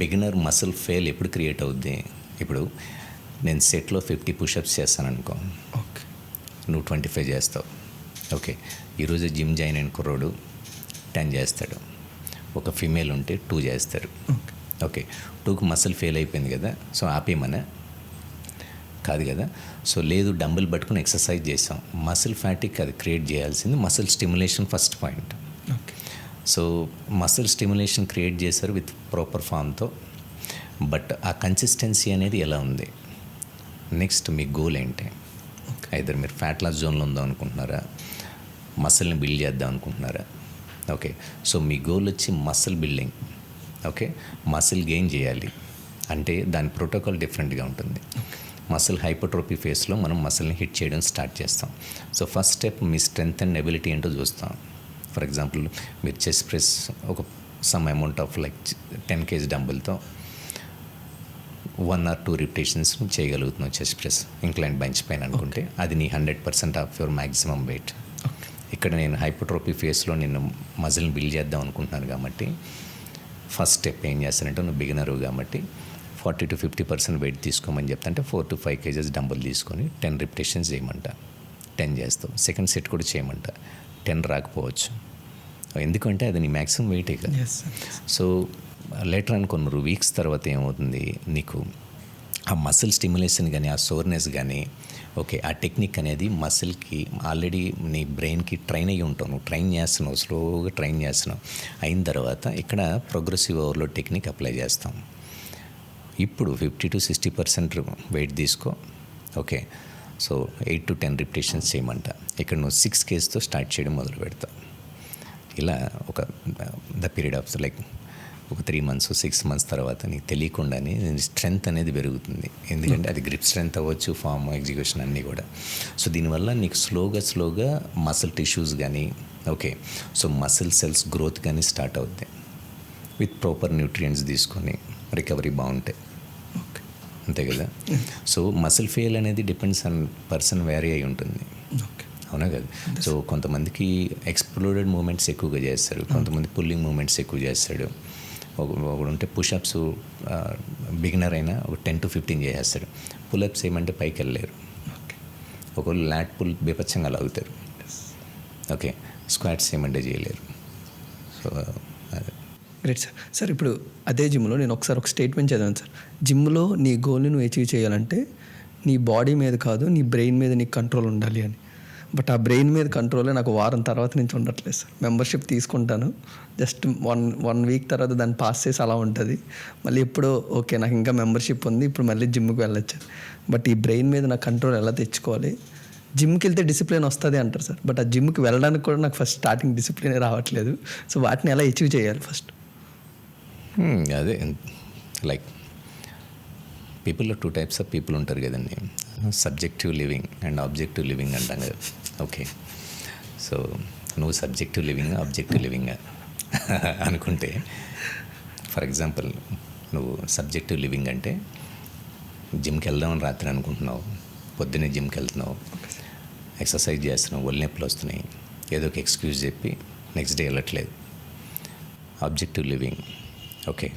బిగినర్ మసిల్ ఫెయిల్ ఎప్పుడు క్రియేట్ అవుద్ది? ఇప్పుడు నేను సెట్లో 50 పుషప్స్ చేస్తాను అనుకో, ఓకే, నువ్వు 25 చేస్తావు. ఓకే, ఈరోజు జిమ్ జాయిన్ అయిన కుర్రోడు 10 చేస్తాడు, ఒక ఫీమేల్ ఉంటే 2 చేస్తారు. ఓకే, 2కి మసిల్ ఫెయిల్ అయిపోయింది కదా, సో ఆపేమన్నా కాదు కదా. సో లేదు, డంబుల్ పట్టుకుని ఎక్సర్సైజ్ చేసాం, మసిల్ ఫ్యాటిక్ అది క్రియేట్ చేయాల్సింది muscle stimulation first point. Okay, so muscle stimulation create చేశారు విత్ ప్రాపర్ ఫామ్తో. బట్ ఆ కన్సిస్టెన్సీ అనేది ఎలా ఉంది? నెక్స్ట్ మీ గోల్ ఏంటి? ఐదర్ మీరు ఫ్యాట్ లాస్ జోన్లో ఉందాం అనుకుంటున్నారా, మసిల్ని బిల్డ్ చేద్దాం అనుకుంటున్నారా? ఓకే, సో మీ గోల్ వచ్చి muscle building. Okay, muscle gain చేయాలి అంటే దాని ప్రోటోకాల్ డిఫరెంట్గా ఉంటుంది. మసిల్ హైపర్ట్రోఫీ ఫేస్లో మనం మసిల్ని హిట్ చేయడం స్టార్ట్ చేస్తాం. సో ఫస్ట్ స్టెప్ మీ స్ట్రెంగ్త్ అండ్ ఎబిలిటీ ఏంటో చూస్తాం. ఫర్ ఎగ్జాంపుల్ మీరు చెస్ట్ ప్రెస్ ఒక some amount of like 10 kg డంబుల్తో 1 or 2 రిపిటేషన్స్ చేయగలుగుతున్నావు చెస్ట్ ప్రెస్ ఇంక్లైన్ బెంచ్ పైన అనుకుంటే అది నీ 100% ఆఫ్ యువర్ మ్యాక్సిమం వెయిట్. ఇక్కడ నేను హైపోట్రోపీ ఫేస్లో నేను మజిల్ని బిల్డ్ చేద్దాం అనుకుంటున్నాను కాబట్టి ఫస్ట్ స్టెప్ ఏం చేస్తానంటే నువ్వు బిగినరు కాబట్టి 40 to 50% వెయిట్ తీసుకోమని చెప్తా. అంటే 4 to 5 kgs డంబుల్ తీసుకొని 10 రిపిటేషన్స్ చేయమంట. 10 చేస్తావు. సెకండ్ సెట్ కూడా చేయమంట. 10 రాకపోవచ్చు, ఎందుకంటే అది నీ మ్యాక్సిమం వెయిటే కదా. సో లేటర్ అని కొన్ని వీక్స్ తర్వాత ఏమవుతుంది, నీకు ఆ మసిల్ స్టిమ్యులేషన్ కానీ ఆ సోర్నెస్ కానీ ఓకే ఆ టెక్నిక్ అనేది మసిల్కి ఆల్రెడీ నీ బ్రెయిన్కి ట్రైన్ అయ్యి ఉంటావు, నువ్వు ట్రైన్ చేస్తున్నావు, స్లోగా ట్రైన్ చేస్తున్నావు. అయిన తర్వాత ఇక్కడ ప్రోగ్రెసివ్ ఓవర్లోడ్ టెక్నిక్ అప్లై చేస్తాం. ఇప్పుడు 50 to 60% వెయిట్ తీసుకో. ఓకే, సో 8 to 10 రిపిటేషన్స్ చేయమంట. ఇక్కడ నువ్వు 6 kgsతో స్టార్ట్ చేయడం మొదలు పెడతావు. ఇలా ఒక ద పీరియడ్ ఆఫ్ లైక్ ఒక 3 months 6 months తర్వాత నీకు తెలియకుండానే స్ట్రెంగ్త్ అనేది పెరుగుతుంది. ఎందుకంటే అది గ్రిప్ స్ట్రెంగ్త్ అవ్వచ్చు, ఫామ్, ఎగ్జిక్యూషన్ అన్నీ కూడా. సో దీనివల్ల నీకు స్లోగా మసిల్ టిష్యూస్ కానీ okay so muscle cells growth కానీ స్టార్ట్ అవుతాయి. విత్ ప్రాపర్ న్యూట్రియంట్స్ తీసుకొని రికవరీ బాగుంటాయి. అంతే కదా. సో మసిల్ ఫెయిల్ అనేది డిపెండ్స్ ఆన్ పర్సన్ వేరీ అయి ఉంటుంది. అవునా కదా. సో కొంతమందికి ఎక్స్ప్లోడెడ్ మూమెంట్స్ ఎక్కువగా చేస్తారు, కొంతమంది పుల్లింగ్ మూమెంట్స్ ఎక్కువ చేస్తాడు. ఒకడు ఉంటే పుషప్స్ బిగినర్ అయినా ఒక 10 to 15 చేసేస్తాడు. పుల్అప్స్ ఏమంటే పైకి వెళ్ళలేరు. ఒకళ్ళు లాట్ పుల్ బీపచ్చంగా లాగుతారు. ఓకే, స్క్వాట్స్ ఏమంటే చేయలేరు. So great sir. సార్ ఇప్పుడు అదే జిమ్లో నేను ఒకసారి ఒక స్టేట్మెంట్ చదివాను సార్. జిమ్లో నీ గోల్ని నువ్వు అచీవ్ చేయాలంటే నీ బాడీ మీద కాదు నీ బ్రెయిన్ మీద నీకు కంట్రోల్ ఉండాలి అని. బట్ ఆ బ్రెయిన్ మీద కంట్రోలే నాకు వారం తర్వాత నుంచి ఉండట్లేదు సార్. మెంబర్షిప్ తీసుకుంటాను, జస్ట్ వన్ వీక్ తర్వాత దాన్ని పాస్ చేసి అలా ఉంటుంది. మళ్ళీ ఎప్పుడో ఓకే నాకు ఇంకా మెంబర్షిప్ ఉంది, ఇప్పుడు మళ్ళీ జిమ్కి వెళ్ళొచ్చు. బట్ ఈ బ్రెయిన్ మీద నా కంట్రోల్ ఎలా తెచ్చుకోవాలి? జిమ్కి వెళ్తే డిసిప్లిన్ వస్తుంది అంటారు సార్, బట్ ఆ జిమ్కి వెళ్ళడానికి కూడా నాకు ఫస్ట్ స్టార్టింగ్ డిసిప్లినే రావట్లేదు. సో వాటిని ఎలా అచీవ్ చేయాలి ఫస్ట్? అదే లైక్ పీపుల్లో 2 types ఆఫ్ పీపుల్ ఉంటారు కదండి. Subjective living and objective living అంటాం కదా. ఓకే, సో నువ్వు సబ్జెక్టివ్ లివింగ్ ఆబ్జెక్టివ్ లివింగ్ అనుకుంటే ఫర్ ఎగ్జాంపుల్ నువ్వు సబ్జెక్టివ్ లివింగ్ అంటే జిమ్కి వెళ్దామని రాత్రి అనుకుంటున్నావు, పొద్దున్నే జిమ్కి వెళ్తున్నావు, ఎక్సర్సైజ్ చేస్తున్నావు, ఒళ్ళు నొప్పులు వస్తున్నాయి, ఏదో ఒక ఎక్స్క్యూజ్ చెప్పి నెక్స్ట్ డే వెళ్ళట్లేదు. ఆబ్జెక్టివ్ లివింగ్ ఓకే,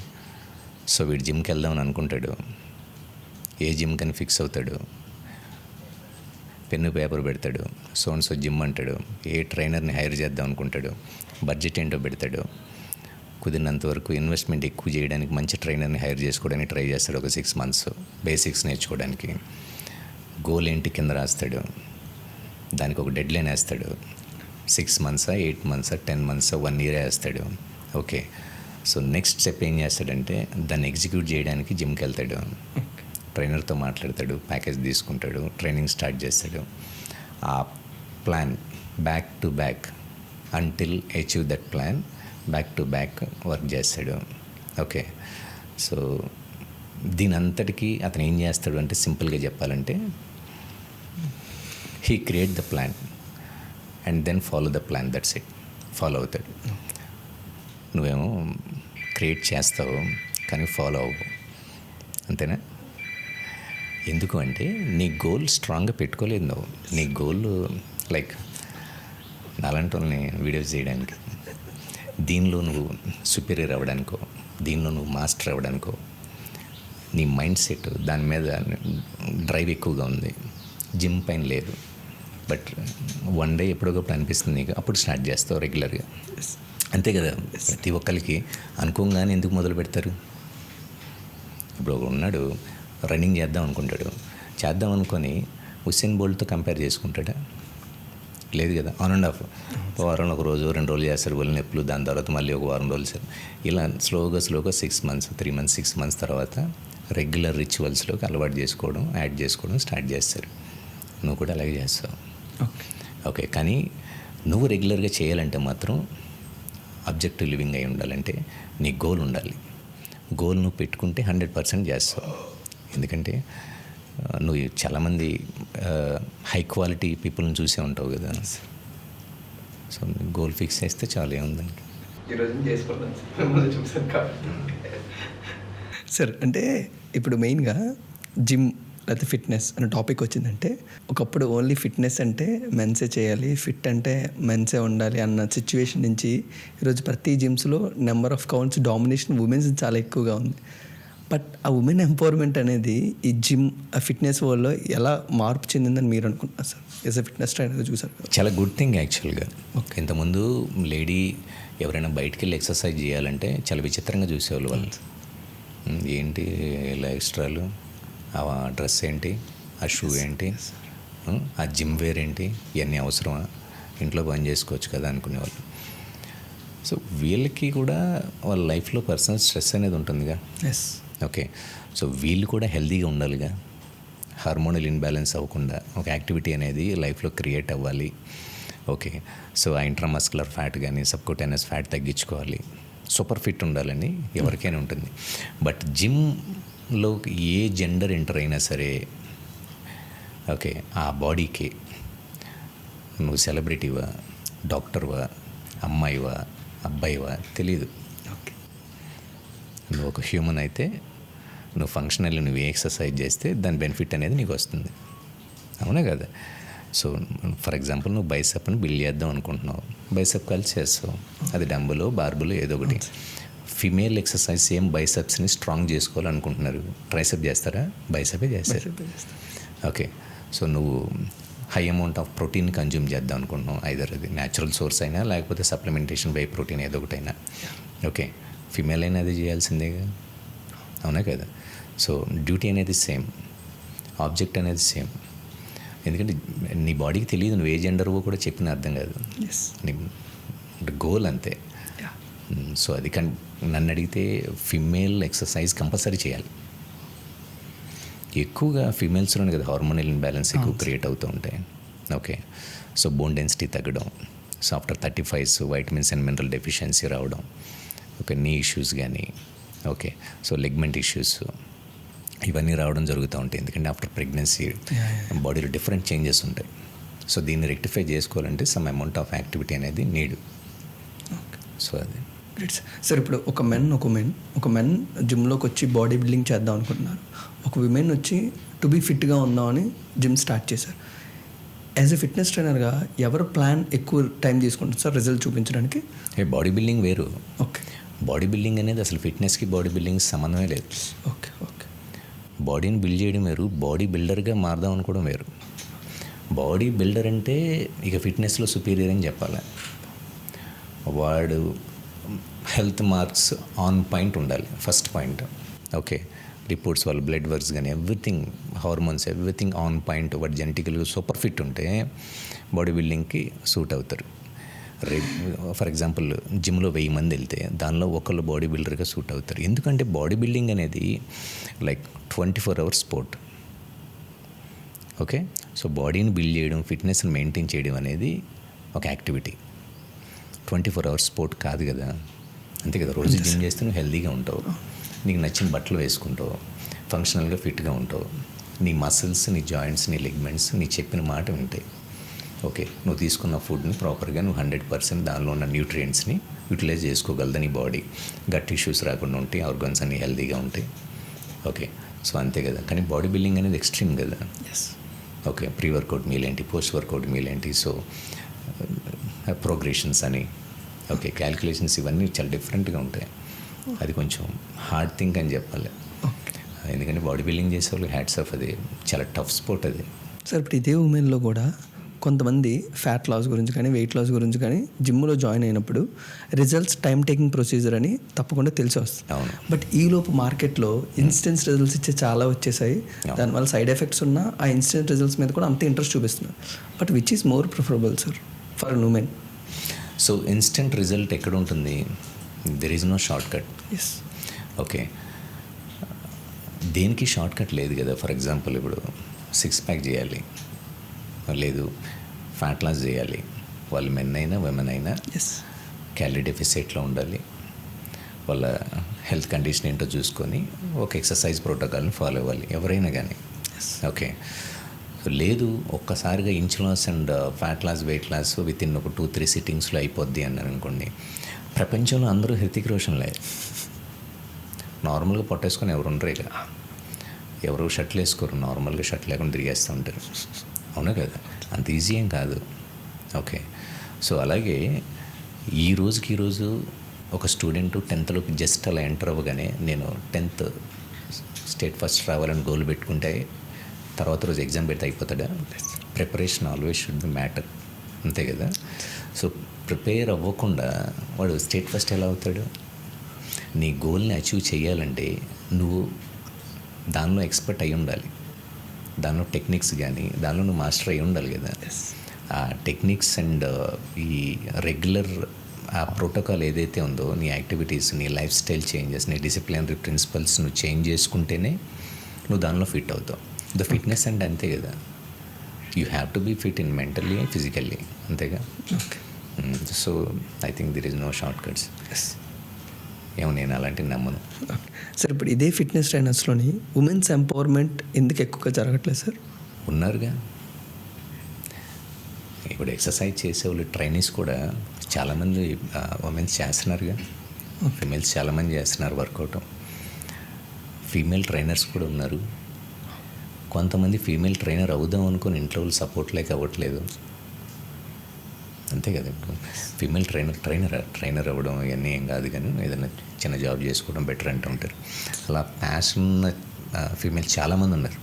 సో వీడు జిమ్కి వెళ్దామని అనుకుంటాడు, ఏ జిమ్ కని ఫిక్స్ అవుతాడు, పెన్ను పేపర్ పెడతాడు, సో జిమ్ అంటాడు, ఏ ట్రైనర్ని హైర్ చేద్దాం అనుకుంటాడు, బడ్జెట్ ఏంటో పెడతాడు, కుదిరినంత వరకు ఇన్వెస్ట్మెంట్ ఎక్కువ చేయడానికి మంచి ట్రైనర్ని హైర్ చేసుకోవడానికి ట్రై చేస్తాడు. ఒక 6 months బేసిక్స్ నేర్చుకోవడానికి గోల్ ఏంటి కింద రాస్తాడు, దానికి ఒక డెడ్ లైన్ వేస్తాడు. 6 months 8 months 10 months 1 year వేస్తాడు. ఓకే, సో నెక్స్ట్ స్టెప్ ఏం చేస్తాడంటే దాన్ని ఎగ్జిక్యూట్ చేయడానికి జిమ్కి వెళ్తాడు, ట్రైనర్తో మాట్లాడతాడు, ప్యాకేజ్ తీసుకుంటాడు, ట్రైనింగ్ స్టార్ట్ చేస్తాడు. ఆ plan back to back until achieve that plan back to back work చేస్తాడు. ఓకే, సో దీని అంతటికీ అతను ఏం చేస్తాడు అంటే సింపుల్గా చెప్పాలంటే he create the plan and then follow the plan, that's it. Follow అవుతాడు. నువ్వేమో క్రియేట్ చేస్తావు కానీ ఫాలో అవ్వవు, అంతేనా? ఎందుకు అంటే నీ గోల్ స్ట్రాంగ్గా పెట్టుకోలేదు నువ్వు. నీ గోల్ లైక్ నాలాంటి వాళ్ళని వీడియోస్ చేయడానికి, దీనిలో నువ్వు సుపీరియర్ అవ్వడానికో, దీనిలో నువ్వు మాస్టర్ అవ్వడానికో నీ మైండ్ సెట్ దాని మీద డ్రైవ్ ఎక్కువగా ఉంది, జిమ్ పైన లేదు. బట్ వన్ డే ఎప్పుడొకప్పుడు అనిపిస్తుంది నీకు, అప్పుడు స్టార్ట్ చేస్తావు రెగ్యులర్గా. అంతే కదా. ప్రతి ఒక్కరికి అనుకోగానే ఎందుకు మొదలు పెడతారు? ఇప్పుడు ఒకడు ఉన్నాడు రన్నింగ్ చేద్దాం అనుకుంటాడు, చేద్దాం అనుకొని హుస్సేన్ బోల్ట్తో కంపేర్ చేసుకుంటాడా? లేదు కదా. ఆన్ అండ్ ఆఫ్ వారంలో ఒక రోజు 2 రోజులు చేస్తారు, ఒళ్ళు నొప్పులు, దాని తర్వాత మళ్ళీ ఒక వారం రోజులు సార్, ఇలా స్లోగా 6 months 3 months 6 months తర్వాత రెగ్యులర్ రిచువల్స్లోకి అలవాటు చేసుకోవడం, యాడ్ చేసుకోవడం స్టార్ట్ చేస్తారు. నువ్వు కూడా అలాగే చేస్తావు. ఓకే, కానీ నువ్వు రెగ్యులర్గా చేయాలంటే మాత్రం ఆబ్జెక్టివ్ లివింగ్ అయి ఉండాలంటే నీ గోల్ ఉండాలి. గోల్ నువ్వు పెట్టుకుంటే 100% చేస్తావు. ఎందుకంటే నువ్వు చాలామంది హై క్వాలిటీ పీపుల్ని చూసే ఉంటావు కదా. సో గోల్ ఫిక్స్ చేస్తే చాలా ఏముందండి. ఈరోజు చేసుకుంటాం సార్, మిమ్మల్ని చూసాను కాబట్టి. సార్ అంటే ఇప్పుడు మెయిన్గా జిమ్ లేకపోతే ఫిట్నెస్ అనే టాపిక్ వచ్చిందంటే ఒకప్పుడు ఓన్లీ ఫిట్నెస్ అంటే మెన్సే చేయాలి, ఫిట్ అంటే మెన్సే ఉండాలి అన్న సిచ్యువేషన్ నుంచి ఈరోజు ప్రతి జిమ్స్లో number of counts domination women's చాలా ఎక్కువగా ఉంది. బట్ ఆ ఉమెన్ ఎంపవర్మెంట్ అనేది ఈ జిమ్ ఆ ఫిట్నెస్ వరల్డ్లో ఎలా మార్పు చెందిందని మీరు అనుకుంటున్నారు సార్? యాజ్ అ ఫిట్నెస్ ట్రైనర్గా చూసారు. చాలా గుడ్ థింగ్ యాక్చువల్గా. ఇంతకుముందు లేడీ ఎవరైనా బయటికి వెళ్ళి ఎక్సర్సైజ్ చేయాలంటే చాలా విచిత్రంగా చూసేవాళ్ళు వాళ్ళు. ఏంటి ఇలా ఎక్స్ట్రాలు, ఆ డ్రెస్ ఏంటి, ఆ షూ ఏంటి, ఆ జిమ్ వేర్ ఏంటి, ఇవన్నీ అవసరమా, ఇంట్లో పని చేసుకోవచ్చు కదా అనుకునేవాళ్ళు. సో వీళ్ళకి కూడా వాళ్ళ లైఫ్లో పర్సనల్ స్ట్రెస్ అనేది ఉంటుందిగా. ఎస్. ఓకే, సో వీళ్ళు కూడా హెల్తీగా ఉండాలిగా, హార్మోనల్ ఇన్బ్యాలెన్స్ అవ్వకుండా ఒక యాక్టివిటీ అనేది లైఫ్లో క్రియేట్ అవ్వాలి. ఓకే, సో ఆ ఇంట్రామస్కులర్ ఫ్యాట్ కానీ సబ్క్యూటేనియస్ ఫ్యాట్ తగ్గించుకోవాలి, సూపర్ ఫిట్ ఉండాలని ఎవరికైనా ఉంటుంది. బట్ జిమ్లో ఏ జెండర్ ఎంటర్ అయినా సరే ఓకే, ఆ బాడీకి నువ్వు సెలబ్రిటీవా, డాక్టర్వా, అమ్మాయివా, అబ్బాయివా తెలియదు. ఓకే, నువ్వు ఒక హ్యూమన్ అయితే నువ్వు ఫంక్షనల్లీ నువ్వు ఏ ఎక్సర్సైజ్ చేస్తే దాని బెనిఫిట్ అనేది నీకు వస్తుంది, అవునా కదా? సో ఫర్ ఎగ్జాంపుల్ నువ్వు బైసెప్ని బిల్డ్ చేద్దాం అనుకుంటున్నావు, బైసెప్ కలిసి చేస్తావు, అది డంబులో బార్బులో ఏదో ఒకటి. ఫిమేల్ ఎక్సర్సైజ్ సేమ్ బైసెప్స్ని స్ట్రాంగ్ చేసుకోవాలనుకుంటున్నారు, ట్రైసెప్ చేస్తారా? బైసెపే చేస్తారు. ఓకే, సో నువ్వు high amount of protein consume చేద్దాం అనుకుంటున్నాం, ఐదర్ అది న్యాచురల్ సోర్స్ అయినా లేకపోతే సప్లిమెంటేషన్ బై ప్రోటీన్ ఏదో ఒకటైనా. ఓకే, ఫిమేల్ అయినా అది చేయాల్సిందేగా, అవునా కదా? సో డ్యూటీ అనేది సేమ్, ఆబ్జెక్ట్ అనేది సేమ్. ఎందుకంటే నీ బాడీకి తెలియదు నువ్వు ఏ జెండర్వో కూడా చెప్పిన అర్థం కాదు, నీ గోల్ అంతే. సో అది కానీ నన్ను అడిగితే ఫిమేల్ ఎక్సర్సైజ్ కంపల్సరీ చేయాలి. ఎక్కువగా ఫీమేల్స్లోనే కదా హార్మోనల్ ఇన్బ్యాలెన్స్ ఎక్కువ క్రియేట్ అవుతూ ఉంటాయి. ఓకే, సో బోన్ డెన్సిటీ తగ్గడం, so after 35 vitamins and mineral deficiency రావడం, ఓకే, నీ ఇష్యూస్ కానీ, ఓకే, సో లెగ్మెంట్ ఇష్యూస్ ఇవన్నీ రావడం జరుగుతూ ఉంటాయి. ఎందుకంటే ఆఫ్టర్ ప్రెగ్నెన్సీ బాడీలో డిఫరెంట్ చేంజెస్ ఉంటాయి. సో దీన్ని రెక్టిఫై చేసుకోవాలంటే సమ్ అమౌంట్ ఆఫ్ యాక్టివిటీ అనేది నీడ్. సో అది సార్. ఇప్పుడు ఒక మెన్ జిమ్లోకి వచ్చి బాడీ బిల్డింగ్ చేద్దాం అనుకుంటున్నారు, ఒక విమెన్ వచ్చి టు బీ ఫిట్గా ఉందామని జిమ్ స్టార్ట్ చేశారు. యాజ్ ఎ ఫిట్నెస్ ట్రైనర్గా ఎవరు ప్లాన్ ఎక్కువ టైం తీసుకుంటారు సార్ రిజల్ట్ చూపించడానికి? బాడీ బిల్డింగ్ వేరు. ఓకే, బాడీ బిల్డింగ్ అనేది అసలు ఫిట్నెస్కి బాడీ బిల్డింగ్ సంబంధమే లేదు. ఓకే ఓకే, బాడీని బిల్డ్ చేయడం వేరు, బాడీ బిల్డర్గా మారదాం అనుకోవడం వేరు. బాడీ బిల్డర్ అంటే ఇక ఫిట్నెస్లో సుపీరియర్ అని చెప్పాలి. వాడు హెల్త్ మార్క్స్ ఆన్ పాయింట్ ఉండాలి, ఫస్ట్ పాయింట్. ఓకే, రిపోర్ట్స్ వాళ్ళ బ్లడ్ వర్క్స్ కానీ everything, hormones everything on point. వాడు జెనెటికల్గా సూపర్ ఫిట్ ఉంటే బాడీ బిల్డింగ్కి సూట్ అవుతారు. ఫర్ ఎగ్జాంపుల్ జిమ్లో 1000 మంది వెళ్తే దానిలో ఒకళ్ళు బాడీ బిల్డర్గా సూట్ అవుతారు. ఎందుకంటే బాడీ బిల్డింగ్ అనేది like 24 hours sport. Okay, so బాడీని బిల్డ్ చేయడం, ఫిట్నెస్ని మెయింటైన్ చేయడం అనేది ఒక యాక్టివిటీ, 24 hours స్పోర్ట్ కాదు కదా. అంతే కదా, రోజు జిమ్ చేస్తే నువ్వు హెల్తీగా ఉంటావు, నీకు నచ్చిన బట్టలు వేసుకుంటావు, ఫంక్షనల్గా ఫిట్గా ఉంటావు, నీ మసిల్స్, నీ జాయింట్స్, నీ లిగ్మెంట్స్ నీ చెప్పిన మాట ఉంటాయి. ఓకే, నువ్వు తీసుకున్న ఫుడ్ని ప్రాపర్గా నువ్వు 100% దానిలో ఉన్న న్యూట్రియంట్స్ని యూటిలైజ్ చేసుకోగలదు నీ బాడీ. గట్ ఇష్యూస్ రాకుండా ఉంటాయి, ఆర్గాన్స్ అన్నీ హెల్తీగా ఉంటాయి. ఓకే, సో అంతే కదా. కానీ బాడీ బిల్డింగ్ అనేది ఎక్స్ట్రీమ్ కదా. ఓకే, ప్రీ వర్కౌట్ మీల్ ఏంటి, పోస్ట్ వర్కౌట్ మీల్ ఏంటి, సో ప్రోగ్రెషన్స్ అని, ఓకే, క్యాలిక్యులేషన్స్ ఇవన్నీ చాలా డిఫరెంట్గా ఉంటాయి. అది కొంచెం హార్డ్ థింగ్ అని చెప్పాలి. ఎందుకంటే బాడీ బిల్డింగ్ చేసే వాళ్ళు హ్యాట్స్ ఆఫ్, అది చాలా టఫ్ స్పోర్ట్ అది. సార్ ఇప్పుడు ఇదే ఉమెన్లో కూడా కొంతమంది ఫ్యాట్ లాస్ గురించి కానీ వెయిట్ లాస్ గురించి కానీ జిమ్లో జాయిన్ అయినప్పుడు రిజల్ట్స్ టైం టేకింగ్ ప్రొసీజర్ అని తప్పకుండా తెలిసి వస్తుంది. అవును. బట్ ఈలోపు మార్కెట్లో ఇన్స్టెంట్ రిజల్ట్స్ ఇచ్చే చాలా వచ్చేసాయి. దానివల్ల సైడ్ ఎఫెక్ట్స్ ఉన్న ఆ ఇన్స్టెంట్ రిజల్ట్స్ మీద కూడా అంతే ఇంట్రెస్ట్ చూపిస్తున్నారు. But which is more preferable sir for women? So instant result ఎక్కడ ఉంటుంది? There is no shortcut. Yes. Okay, దేనికి షార్ట్ కట్ లేదు కదా. ఫర్ ఎగ్జాంపుల్ ఇప్పుడు 6 ప్యాక్ చేయాలి, లేదు ఫ్యాట్ లాస్ చేయాలి, వాళ్ళు మెన్ అయినా విమెన్ అయినా క్యాలరీ డెఫిసిట్లో ఉండాలి, వాళ్ళ హెల్త్ కండిషన్ ఏంటో చూసుకొని ఒక ఎక్సర్సైజ్ ప్రోటోకాల్ని ఫాలో అవ్వాలి ఎవరైనా కానీ. ఓకే, సో లేదు ఒక్కసారిగా inch loss and fat loss weight loss within ఒక 2-3 సిట్టింగ్స్లో అయిపోద్ది అన్నారు అనుకోండి, ప్రపంచంలో అందరూ హృతిక్ రోషన్లే. నార్మల్గా పొట్టేసుకొని ఎవరు ఉండరు, ఇక ఎవరు షర్ట్లు వేసుకోరు, నార్మల్గా షర్ట్ లేకుండా తిరిగేస్తూ ఉంటారు. అవునా కదా, అంత ఈజీ ఏం కాదు. ఓకే, సో అలాగే ఈ రోజు ఒక స్టూడెంట్ 10th జస్ట్ అలా ఎంటర్ అవ్వగానే నేను 10th స్టేట్ ఫస్ట్ రావాలని గోల్ పెట్టుకుంటే తర్వాత రోజు ఎగ్జామ్ పెడితే అయిపోతాడా? Preparation always should be matter, అంతే కదా. సో ప్రిపేర్ అవ్వకుండా వాడు స్టేట్ ఫస్ట్ ఎలా అవుతాడు? నీ గోల్ని అచీవ్ చేయాలంటే నువ్వు దానిలో ఎక్స్పర్ట్ అయి ఉండాలి, దానిలో టెక్నిక్స్ కానీ దానిలో నువ్వు మాస్టర్ అయి ఉండాలి కదా. ఆ టెక్నిక్స్ అండ్ ఈ రెగ్యులర్ ఆ ప్రోటోకాల్ ఏదైతే ఉందో, నీ యాక్టివిటీస్, నీ లైఫ్ స్టైల్ చేంజెస్, నీ డిసిప్లినరీ ప్రిన్సిపల్స్ నువ్వు చేంజ్ చేసుకుంటేనే నువ్వు దానిలో ఫిట్ అవుతావు. ద ఫిట్నెస్ అంటే అంతే కదా, you have to be fit in mentally and physically, అంతేగా. So I think there is no shortcuts. ఏమో నేను అలాంటివి నమ్మను. సార్ ఇప్పుడు ఇదే ఫిట్నెస్ ట్రైనర్స్లోని ఉమెన్స్ ఎంపవర్మెంట్ ఎందుకు ఎక్కువగా జరగట్లేదు సార్? ఉన్నారుగా, ఇప్పుడు ఎక్సర్సైజ్ చేసేవాళ్ళు ట్రైనీస్ కూడా చాలామంది ఉమెన్స్ చేస్తున్నారుగా, ఫీమేల్స్ చాలామంది చేస్తున్నారు వర్కౌట్. ఫీమేల్ ట్రైనర్స్ కూడా ఉన్నారు. కొంతమంది ఫీమేల్ ట్రైనర్ అవుదాం అనుకుని ఇంట్లో వాళ్ళు సపోర్ట్ లేక అవ్వట్లేదు, అంతే కదా. ఫీమేల్ ట్రైనర్ అవ్వడం ఇవన్నీ ఏం కాదు, కానీ ఏదైనా చిన్న జాబ్ చేసుకోవడం బెటర్ అంటూ ఉంటారు. అలా ప్యాషన్ ఉన్న ఫీమేల్ చాలామంది ఉన్నారు.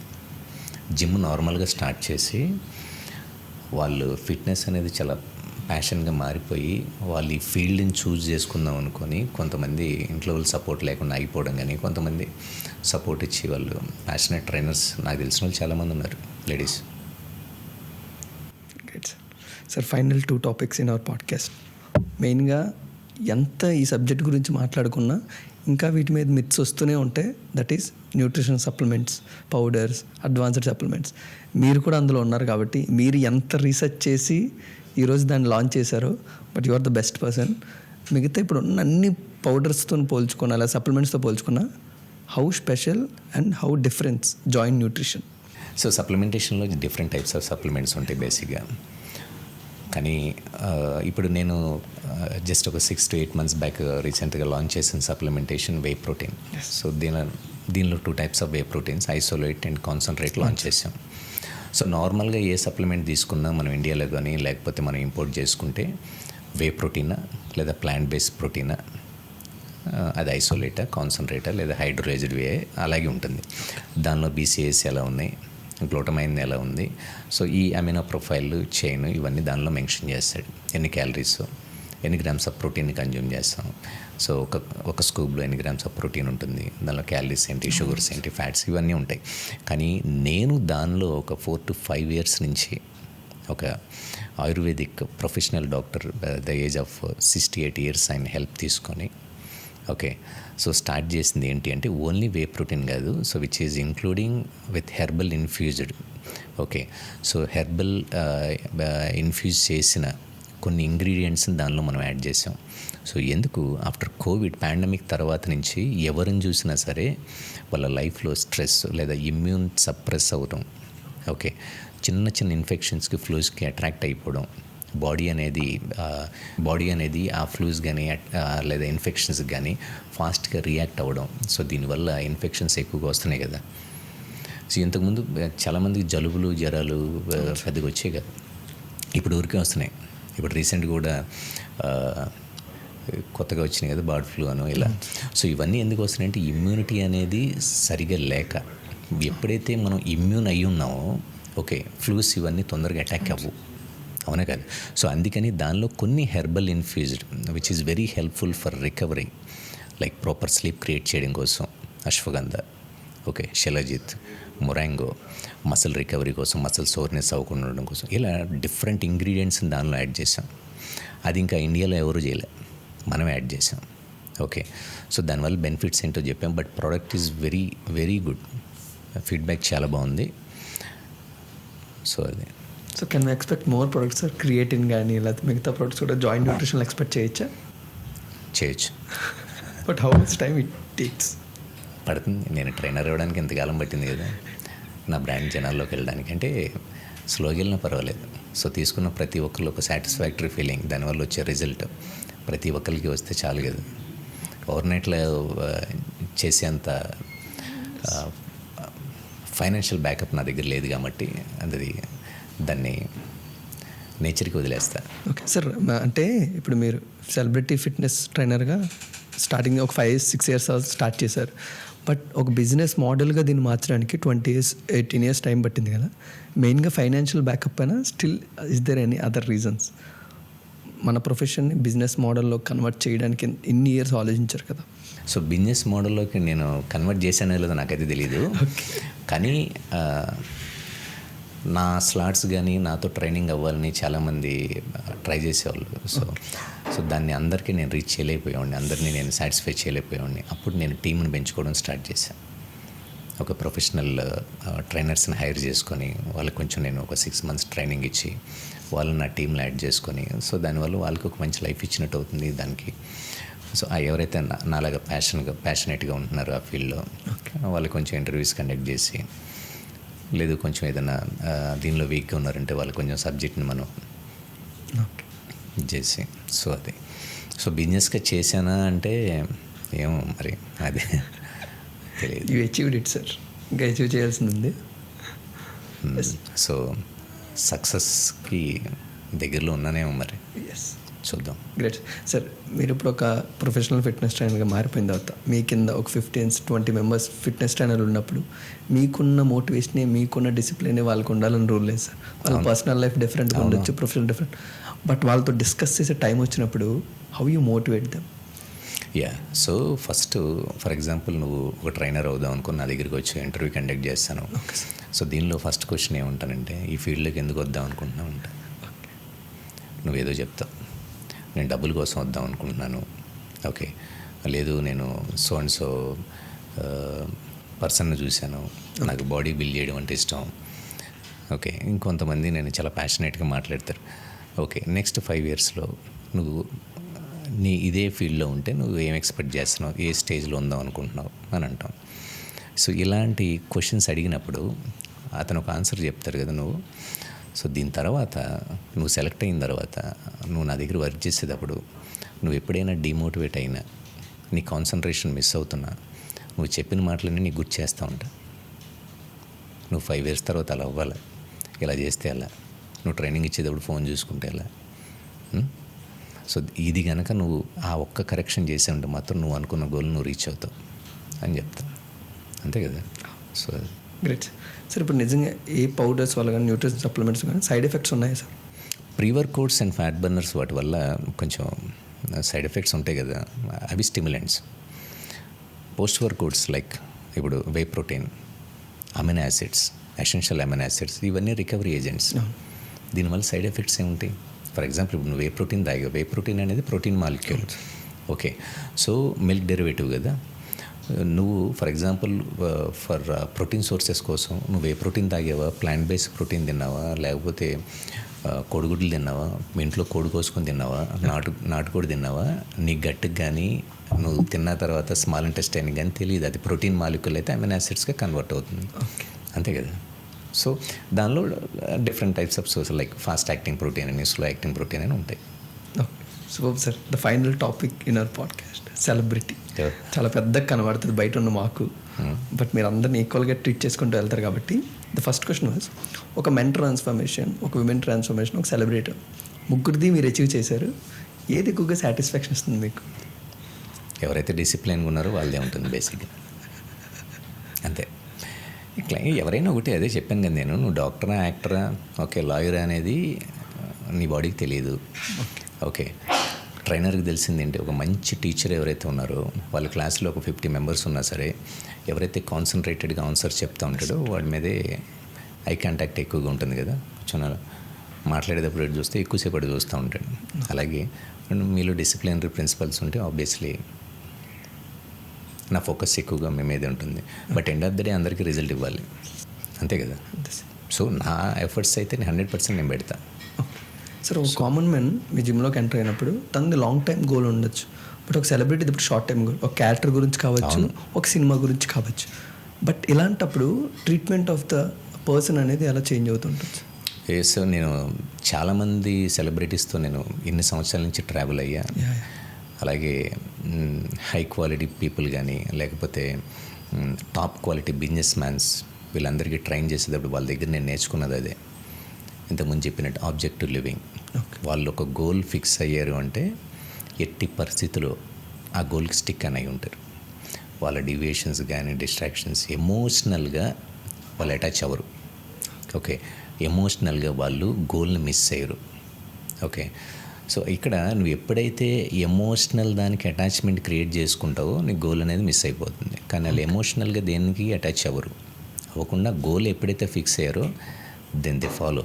జిమ్ నార్మల్గా స్టార్ట్ చేసి వాళ్ళు ఫిట్నెస్ అనేది చాలా ప్యాషన్గా మారిపోయి వాళ్ళు ఈ ఫీల్డ్ని చూజ్ చేసుకుందాం అనుకొని కొంతమంది ఇంట్లో వాళ్ళు సపోర్ట్ లేకుండా ఆగిపోవడం, కానీ కొంతమంది సపోర్ట్ ఇచ్చి వాళ్ళు ప్యాషనెట్ ట్రైనర్స్ నాకు తెలిసిన వాళ్ళు చాలామంది ఉన్నారు, ladies. Sir final 2 topics in our podcast. మెయిన్గా ఎంత ఈ సబ్జెక్ట్ గురించి మాట్లాడుకున్నా ఇంకా వీటి మీద మిత్స్ వస్తూనే ఉంటాయి. That is nutrition supplements, powders, advanced supplements. మీరు కూడా అందులో ఉన్నారు కాబట్టి మీరు ఎంత రీసెర్చ్ చేసి ఈరోజు దాన్ని లాంచ్ చేశారో, but you are the best person. మిగతా ఇప్పుడు ఉన్న అన్ని పౌడర్స్తో పోల్చుకున్నా లేదా సప్లిమెంట్స్తో పోల్చుకున్నా how special and how difference joint nutrition? So సప్లిమెంటేషన్లో డిఫరెంట్ టైప్స్ ఆఫ్ సప్లిమెంట్స్ ఉంటాయి బేసిక్గా. కానీ ఇప్పుడు నేను జస్ట్ ఒక 6 to 8 months బ్యాక్ రీసెంట్గా లాంచ్ చేసిన సప్లిమెంటేషన్ వే ప్రోటీన్. సో దీనిలో 2 types of way proteins, isolate and concentrate launch చేసాం. సో నార్మల్గా ఏ సప్లిమెంట్ తీసుకున్నా మనం ఇండియాలో కానీ లేకపోతే మనం ఇంపోర్ట్ చేసుకుంటే వే ప్రోటీనా లేదా ప్లాంట్ బేస్డ్ ప్రోటీనా, అది ఐసోలేటా, కాన్సన్ట్రేటా లేదా హైడ్రోలైజ్డ్ వే అలాగే ఉంటుంది. దానిలో BCAAs ఎలా ఉన్నాయి, గ్లూటమైన్ ఎలా ఉంది, సో ఈ అమినో ప్రొఫైల్ చైన్ ఇవన్నీ దానిలో మెన్షన్ చేస్తాడు. ఎన్ని క్యాలరీస్, ఎన్ని గ్రామ్స్ ఆఫ్ ప్రోటీన్ కన్జ్యూమ్ చేస్తాం, సో ఒక స్కూప్లో ఎన్ని గ్రామ్స్ ఆఫ్ ప్రోటీన్ ఉంటుంది, దానిలో క్యాలరీస్ ఏంటి, షుగర్స్ ఏంటి, ఫ్యాట్స్ ఇవన్నీ ఉంటాయి. కానీ నేను దానిలో ఒక 4 to 5 years నుంచి ఒక ayurvedic professional doctor the age of 68 years ఆయన హెల్ప్ తీసుకొని ఓకే సో స్టార్ట్ చేసింది ఏంటి అంటే ఓన్లీ వే ప్రోటీన్ కాదు, so which is including with herbal infused. Okay so herbal infuse చేసిన కొన్ని ఇంగ్రీడియంట్స్ని దానిలో మనం యాడ్ చేసాం. సో ఎందుకు ఆఫ్టర్ కోవిడ్ పాండమిక్ తర్వాత నుంచి ఎవరిని చూసినా సరే వాళ్ళ లైఫ్లో స్ట్రెస్ లేదా ఇమ్యూన్ సప్రెస్ అవ్వడం, ఓకే చిన్న చిన్న ఇన్ఫెక్షన్స్కి ఫ్లూస్కి అట్రాక్ట్ అయిపోవడం, బాడీ అనేది ఆ ఫ్లూస్ కానీ లేదా ఇన్ఫెక్షన్స్కి కానీ ఫాస్ట్గా రియాక్ట్ అవ్వడం. సో దీనివల్ల ఇన్ఫెక్షన్స్ ఎక్కువగా వస్తున్నాయి కదా. సో ఇంతకుముందు చాలామందికి జలుబులు జ్వరాలు పెద్దగా వచ్చాయి కదా, ఇప్పుడు ఊరికే వస్తున్నాయి. ఇప్పుడు రీసెంట్గా కూడా కొత్తగా వచ్చినాయి కదా బర్డ్ ఫ్లూ అను ఇలా. సో ఇవన్నీ ఎందుకు వస్తున్నాయంటే ఇమ్యూనిటీ అనేది సరిగా లేక, ఎప్పుడైతే మనం ఇమ్యూన్ అయ్యి ఉన్నామో ఓకే ఫ్లూస్ ఇవన్నీ తొందరగా అటాక్ అవ్వు, అవునా కదా. సో అందుకని దానిలో కొన్ని herbal infused which is very helpful for recovery, like proper sleep create చేయడం కోసం అశ్వగంధ, ఓకే శిలజిత్, మొరాంగో, మసిల్ రికవరీ కోసం, మసిల్ సోర్నెస్ అవ్వకుండా ఉండడం కోసం, ఇలా డిఫరెంట్ ఇంగ్రీడియంట్స్ని దానిలో యాడ్ చేసాం. అది ఇంకా ఇండియాలో ఎవరు చేయలే, మనం యాడ్ చేసాం. ఓకే సో దానివల్ల బెనిఫిట్స్ ఏంటో చెప్పాం. But product is very very good, feedback చాలా బాగుంది. సో అది. So can we expect more products sir, creatine కానీ లేకపోతే మిగతా ప్రొడక్ట్స్ కూడా జాయింట్ న్యూట్రిషన్ ఎక్స్పెక్ట్ చేయొచ్చు? But how much time it takes? పడుతుంది. నేను ట్రైనర్ అవ్వడానికి ఎంతకాలం పట్టింది కదా. నా బ్రాండ్ జనాల్లోకి వెళ్ళడానికి. అంటే స్లోగా వెళ్ళినా పర్వాలేదు. సో తీసుకున్న ప్రతి ఒక్కళ్ళు ఒక సాటిస్ఫాక్టరీ ఫీలింగ్, దానివల్ల వచ్చే రిజల్ట్ ప్రతి ఒక్కరికి వస్తే చాలు కదా. ఓవర్నైట్లో చేసేంత ఫైనాన్షియల్ బ్యాకప్ నా దగ్గర లేదు కాబట్టి అది దాన్ని నేచర్కి వదిలేస్తా. ఓకే సార్, అంటే ఇప్పుడు మీరు సెలబ్రిటీ ఫిట్నెస్ ట్రైనర్గా స్టార్టింగ్ ఒక 5-6 years స్టార్ట్ చేశారు. బట్ ఒక బిజినెస్ మోడల్గా దీన్ని మార్చడానికి 20 years 18 years టైం పట్టింది కదా. మెయిన్గా ఫైనాన్షియల్ బ్యాకప్ అయినా still is there any other reasons? మన ప్రొఫెషన్ని బిజినెస్ మోడల్లో కన్వర్ట్ చేయడానికి ఇన్ని ఇయర్స్ ఆలోచించారు కదా. సో బిజినెస్ మోడల్లోకి నేను కన్వర్ట్ చేశానో లేదో నాకైతే తెలీదు. కానీ నా స్లాట్స్ కానీ నాతో ట్రైనింగ్ అవ్వాలని చాలామంది ట్రై చేసేవాళ్ళు. సో దాన్ని అందరికీ నేను రీచ్ చేయలేకపోయేవాడిని, అందరినీ నేను సాటిస్ఫై చేయలేకపోయేవాడిని. అప్పుడు నేను టీంని పెంచుకోవడం స్టార్ట్ చేశాను. ఒక ప్రొఫెషనల్ ట్రైనర్స్ని హైర్ చేసుకొని వాళ్ళకి కొంచెం నేను ఒక 6 months ట్రైనింగ్ ఇచ్చి వాళ్ళని నా టీంలో యాడ్ చేసుకొని, సో దానివల్ల వాళ్ళకి ఒక మంచి లైఫ్ ఇచ్చినట్టు అవుతుంది దానికి. సో ఎవరైతే నాలాగా ప్యాషనేట్గా ఉంటున్నారో ఆ ఫీల్డ్లో వాళ్ళకి కొంచెం ఇంటర్వ్యూస్ కండక్ట్ చేసి, లేదు కొంచెం ఏదైనా దీనిలో వీక్గా ఉన్నారంటే వాళ్ళకి కొంచెం సబ్జెక్ట్ని మనం చేసి, సో అది సో బిజినెస్గా చేశానా అంటే ఏమో మరి అదే తెలియదు. యూ అచీవ్డ్ ఇట్ సార్, ఇంకా అచీవ్ చేయాల్సింది ఉంది. సో సక్సెస్కి దగ్గరలో ఉన్నానేమో మరి, ఎస్, చూద్దాం. Great sir. మీరు ఇప్పుడు ఒక ప్రొఫెషనల్ ఫిట్నెస్ ట్రైనర్గా మారిపోయిన తర్వాత మీ కింద ఒక 15-20 members ఫిట్నెస్ ట్రైనర్లు ఉన్నప్పుడు మీకున్న మోటివేషనే, మీకున్న డిసిప్లినే వాళ్ళకు ఉండాలని రూల్ లేదు సార్. వాళ్ళ పర్సనల్ లైఫ్ డిఫరెంట్గా ఉండొచ్చు, ప్రొఫెషనల్ డిఫరెంట్, బట్ వాళ్ళతో డిస్కస్ చేసే టైం వచ్చినప్పుడు how you motivate them? Yeah, so first for example నువ్వు ఒక ట్రైనర్ అవుదాం అనుకుని నా దగ్గరికి వచ్చి ఇంటర్వ్యూ కండక్ట్ చేస్తాను. సో దీనిలో ఫస్ట్ క్వశ్చన్ ఏముంటానంటే, ఈ ఫీల్డ్లోకి ఎందుకు వద్దాం అనుకుంటున్నావు అంట. నువ్వేదో చెప్తావు, నేను డబ్బుల కోసం వద్దాం అనుకుంటున్నాను. ఓకే, లేదు నేను సో అండ్ సో పర్సన్ను చూశాను, నాకు బాడీ బిల్డ్ చేయడం అంటే ఇష్టం. ఓకే, ఇంకొంతమంది నేను చాలా ప్యాషనేట్గా మాట్లాడతారు. ఓకే, నెక్స్ట్ 5 yearsలో నువ్వు నీ ఇదే ఫీల్డ్లో ఉంటే నువ్వు ఏం ఎక్స్పెక్ట్ చేస్తున్నావు, ఏ స్టేజ్లో ఉందాం అనుకుంటున్నావు అని అంటాం. సో ఇలాంటి క్వశ్చన్స్ అడిగినప్పుడు అతను ఒక ఆన్సర్ చెప్తారు కదా నువ్వు. సో దీని తర్వాత నువ్వు సెలెక్ట్ అయిన తర్వాత నువ్వు నా దగ్గర వర్క్ చేసేటప్పుడు నువ్వు ఎప్పుడైనా డిమోటివేట్ అయినా, నీ కాన్సన్ట్రేషన్ మిస్ అవుతున్నా, నువ్వు చెప్పిన మాటలన్నీ నీకు గుర్తు చేస్తూ ఉంటా. నువ్వు 5 years తర్వాత అలా అవ్వాలి, ఇలా చేస్తే అలా, నువ్వు ట్రైనింగ్ ఇచ్చేటప్పుడు ఫోన్ చూసుకుంటే అలా. సో ఇది కనుక నువ్వు ఆ ఒక్క కరెక్షన్ చేసే ఉంటే మాత్రం నువ్వు అనుకున్న గోల్ నువ్వు రీచ్ అవుతావు అని చెప్తా. అంతే కదా. So great sir. ఇప్పుడు నిజంగా ఏ పౌడర్స్ వల్ల కానీ న్యూట్రిషన్ సప్లిమెంట్స్ కానీ సైడ్ ఎఫెక్ట్స్ ఉన్నాయా sir? Pre workouts and fat burners వాటి వల్ల కొంచెం సైడ్ ఎఫెక్ట్స్ ఉంటాయి కదా, అవి స్టిమ్యులెంట్స్. పోస్ట్ వర్కౌట్స్ లైక్ ఇప్పుడు whey protein, amino acids, essential amino acids, ఇవన్నీ రికవరీ ఏజెంట్స్. దీనివల్ల సైడ్ ఎఫెక్ట్స్ ఏముంటాయి? ఫర్ ఎగ్జాంపుల్ ఇప్పుడు నువ్వు వే ప్రోటీన్ తాగావు, వే ప్రోటీన్ అనేది protein molecule. Okay, so milk derivative కదా. నువ్వు for example for protein sources కోసం నువ్వు వే ప్రోటీన్ తాగావా, ప్లాంట్ బేస్డ్ ప్రోటీన్ తిన్నావా, లేకపోతే కోడిగుడ్లు తిన్నావా, మీ ఇంట్లో కోడి కోసుకొని తిన్నావా, నాటుకోడి తిన్నావా, నీ గట్టుకు కానీ నువ్వు తిన్న తర్వాత స్మాల్ ఇంటెస్టైన్ కానీ తెలియదు. అది ప్రోటీన్ మాలిక్యూల్ అయితే అమినో యాసిడ్స్గా కన్వర్ట్ అవుతుంది. అంతే కదా. సో దానిలో different types of swords like fast acting protein అని, స్లో యాక్టింగ్ ప్రోటీన్ అని ఉంటాయి. Super sir. The final topic in our podcast, celebrity. చాలా పెద్దగా కనబడుతుంది బయట ఉన్న మాకు, బట్ మీరు అందరినీ ఈక్వల్గా ట్రీట్ చేసుకుంటూ వెళ్తారు కాబట్టి ద ఫస్ట్ క్వశ్చన్ వాజ్, ఒక మెన్ ట్రాన్స్ఫర్మేషన్, ఒక విమెన్ ట్రాన్స్ఫర్మేషన్, ఒక సెలబ్రిటీ, ముగ్గురిది మీరు అచీవ్ చేశారు. ఏది ఎక్కువగా సాటిస్ఫాక్షన్ ఇస్తుంది మీకు? ఎవరైతే డిసిప్లిన్గా ఉన్నారో వాళ్ళదే ఉంటుంది బేసిక్గా. అంతే. ఇట్లా ఎవరైనా ఒకటి అదే చెప్పాను కదా నేను, నువ్వు డాక్టరా, యాక్టరా, ఓకే, లాయరా అనేది నీ బాడీకి తెలియదు. ఓకే, ట్రైనర్కి తెలిసింది ఏంటి, ఒక మంచి టీచర్ ఎవరైతే ఉన్నారో వాళ్ళ క్లాస్లో ఒక 50 members ఉన్నా సరే, ఎవరైతే కాన్సన్ట్రేటెడ్గా ఆన్సర్ చెప్తూ ఉంటాడో వాడి మీదే ఐ కాంటాక్ట్ ఎక్కువగా ఉంటుంది కదా. కొంచెం మాట్లాడేటప్పుడు చూస్తే ఎక్కువసేపు అటు చూస్తూ ఉంటాడు. అలాగే మీలో డిసిప్లినరీ ప్రిన్సిపల్స్ ఉంటే ఆబ్వియస్లీ నా ఫోకస్ ఎక్కువగా మీ మీదే ఉంటుంది. But end of the day అందరికీ రిజల్ట్ ఇవ్వాలి, అంతే కదా. సో నా ఎఫర్ట్స్ అయితే 100% నేను పెడతా. సార్, ఒక కామన్ మ్యాన్ మీ జిమ్లోకి ఎంటర్ అయినప్పుడు తనది లాంగ్ టైం గోల్ ఉండొచ్చు, బట్ ఒక సెలబ్రిటీ ఇప్పుడు షార్ట్ టైం గోల్, ఒక క్యారెక్టర్ గురించి కావచ్చు, ఒక సినిమా గురించి కావచ్చు. బట్ ఇలాంటప్పుడు ట్రీట్మెంట్ ఆఫ్ ద పర్సన్ అనేది ఎలా చేంజ్ అవుతుంటుంది? సో నేను చాలామంది సెలబ్రిటీస్తో నేను ఇన్ని సంవత్సరాల నుంచి ట్రావెల్ అయ్యా. అలాగే హై క్వాలిటీ పీపుల్ కానీ లేకపోతే టాప్ క్వాలిటీ బిజినెస్ మ్యాన్స్ వీళ్ళందరికీ ట్రైన్ చేసేటప్పుడు వాళ్ళ దగ్గర నేను నేర్చుకున్నది అదే. ఇంతకుముందు చెప్పినట్టు ఆబ్జెక్టివ్ లివింగ్. వాళ్ళు ఒక గోల్ ఫిక్స్ అయ్యారు అంటే ఎట్టి పరిస్థితుల్లో ఆ గోల్కి స్టిక్ అని అయి ఉంటారు. వాళ్ళ డివియేషన్స్ కానీ డిస్ట్రాక్షన్స్ ఎమోషనల్గా వాళ్ళు అటాచ్ అవ్వరు. ఓకే, ఎమోషనల్గా వాళ్ళు గోల్ని మిస్ అయ్యరు. ఓకే, సో ఇక్కడ నువ్వు ఎప్పుడైతే ఎమోషనల్ దానికి అటాచ్మెంట్ క్రియేట్ చేసుకుంటావో నీ గోల్ అనేది మిస్ అయిపోతుంది. కానీ వాళ్ళు ఎమోషనల్గా దేనికి అటాచ్ అవ్వరు. అవ్వకుండా గోల్ ఎప్పుడైతే ఫిక్స్ అయ్యారో దెన్ దే ఫాలో.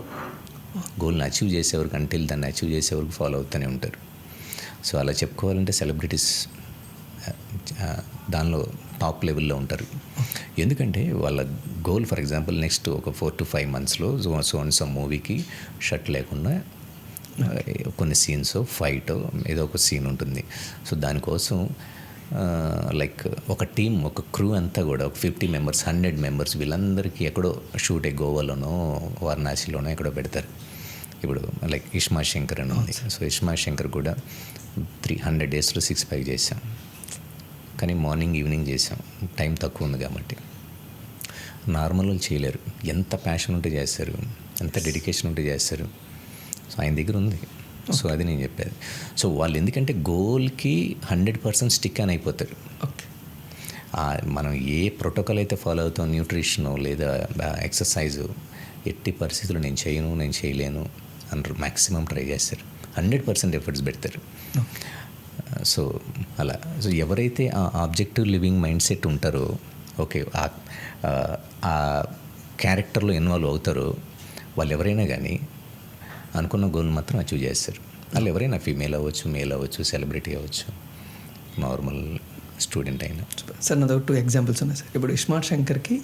గోల్ని అచీవ్ చేసేవరకు అంటిల్ దాన్ని అచీవ్ చేసేవరకు ఫాలో అవుతూనే ఉంటారు. సో అలా చెప్పుకోవాలంటే సెలబ్రిటీస్ దానిలో టాప్ లెవెల్లో ఉంటారు. ఎందుకంటే వాళ్ళ గోల్ ఫర్ ఎగ్జాంపుల్ నెక్స్ట్ ఒక 4 to 5 monthsలో సో మూవీకి షర్ట్ లేకుండా కొన్ని సీన్స్ ఫైట్ ఏదో ఒక సీన్ ఉంటుంది. సో దానికోసం లైక్ ఒక టీం ఒక క్రూ అంతా కూడా ఒక 50 members 100 members వీళ్ళందరికీ ఎక్కడో షూట్ గోవాలోనో వారణాసిలోనో ఎక్కడో పెడతారు. ఇప్పుడు లైక్ ఇష్మా శంకర్ అని ఉంది. సో ఇష్మా శంకర్ కూడా 300 daysలో 6 pack చేశాం. కానీ మార్నింగ్ ఈవినింగ్ చేసాం, టైం తక్కువ ఉంది కాబట్టి. నార్మల్ వాళ్ళు చేయలేరు. ఎంత ప్యాషన్ ఉంటే చేస్తారు, ఎంత డెడికేషన్ ఉంటే చేస్తారు. సో ఆయన దగ్గర ఉంది. సో అది నేను చెప్పేది. సో వాళ్ళు ఎందుకంటే గోల్కి 100% స్టిక్ అని అయిపోతారు. మనం ఏ ప్రోటోకాల్ అయితే ఫాలో అవుతాం, న్యూట్రిషను లేదా ఎక్సర్సైజు, ఎట్టి పరిస్థితుల్లో నేను చేయలేను అని మ్యాక్సిమం ట్రై చేస్తారు. 100% ఎఫర్ట్స్ పెడతారు. సో అలా సో ఎవరైతే ఆ ఆబ్జెక్టివ్ లివింగ్ మైండ్ సెట్ ఉంటారో, ఓకే, ఆ క్యారెక్టర్లో ఇన్వాల్వ్ అవుతారో వాళ్ళు ఎవరైనా కానీ అనుకున్న గోల్ మాత్రం అచీవ్ చేస్తారు. వాళ్ళు ఎవరైనా ఫీమేల్ అవ్వచ్చు, మేల్ అవ్వచ్చు, సెలబ్రిటీ అవ్వచ్చు, నార్మల్ స్టూడెంట్ అయినా. సార్ నాది 2 examples ఉన్నాయి సార్. ఇప్పుడు ఇస్మార్ట్ శంకర్కి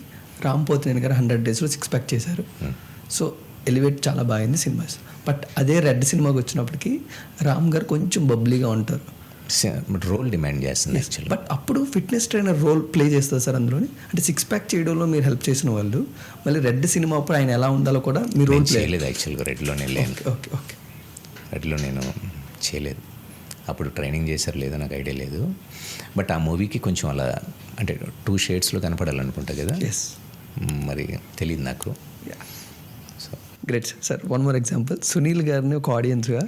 రామ్ పోతినేని గారు 100 daysలో 6 pack చేశారు. సో ఎలివేట్ చాలా బాగుంది సినిమాస్. బట్ అదే రెడ్ సినిమాకి వచ్చినప్పటికీ రామ్ గారు కొంచెం బబ్లీగా ఉంటారు. రోల్ డిమాండ్ చేస్తుంది యాక్చువల్లీ. బట్ అప్పుడు ఫిట్నెస్ ట్రైనర్ రోల్ ప్లే చేస్తారు సార్ అందులోని. అంటే 6 pack చేయడంలో మీరు హెల్ప్ చేసిన వాళ్ళు, మళ్ళీ రెడ్ సినిమా అప్పుడు ఆయన ఎలా ఉండాలో కూడా మీరు రోల్ ప్లే చేయలేదు యాక్చువల్గా. రెడ్లోనే లేను. ఓకే ఓకే రెడ్లో నేను చేయలేదు. అప్పుడు ట్రైనింగ్ చేశారు లేదో నాకు ఐడియా లేదు. బట్ ఆ మూవీకి కొంచెం అలా అంటే 2 shadesలో కనపడాలనుకుంటా కదా. మరి తెలియదు నాకు. So great sir. 1 more example. Sunil గారిని ఒక ఆడియన్స్గా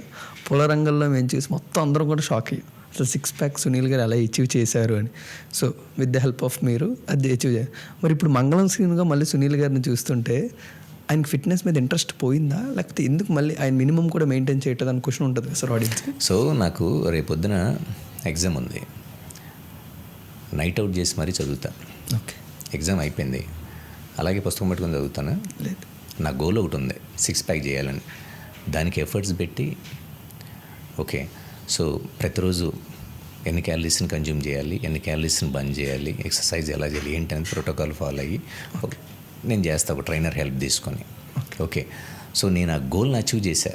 పొలరంగంలో మేము చూసి మొత్తం అందరం కూడా షాక్ అయ్యాం. అసలు 6 pack సునీల్ గారు ఎలా అచీవ్ చేశారు అని. So with the help of మీరు అది అచీవ్ చేయాలి. మరి ఇప్పుడు మంగళం సీన్గా మళ్ళీ సునీల్ గారిని చూస్తుంటే ఆయనకి ఫిట్నెస్ మీద ఇంట్రెస్ట్ పోయిందా, లేకపోతే ఎందుకు మళ్ళీ ఆయన మినిమం కూడా మెయింటైన్ చేయట్లేదు అని క్వశ్చన్ ఉంటుంది కదా సార్ ఆడియన్స్. సో నాకు రేపొద్దున ఎగ్జామ్ ఉంది, నైట్ అవుట్ చేసి మరీ చదువుతాను. ఓకే, ఎగ్జామ్ అయిపోయింది, అలాగే పుస్తకం పట్టుకొని చదువుతాను. లేదు, నా గోల్ ఒకటి ఉంది 6 pack చేయాలని. దానికి ఎఫర్ట్స్ పెట్టి ఓకే, సో ప్రతిరోజు ఎన్ని క్యాలరీస్ని కన్జ్యూమ్ చేయాలి, ఎన్ని క్యాలరీస్ని బంద్ చేయాలి, ఎక్సర్సైజ్ ఎలా చేయాలి ఏంటి అనేది ప్రోటోకాల్ ఫాలో అయ్యి నేను చేస్తా, ఒక ట్రైనర్ హెల్ప్ తీసుకొని. ఓకే, సో నేను ఆ గోల్ని అచీవ్ చేశా.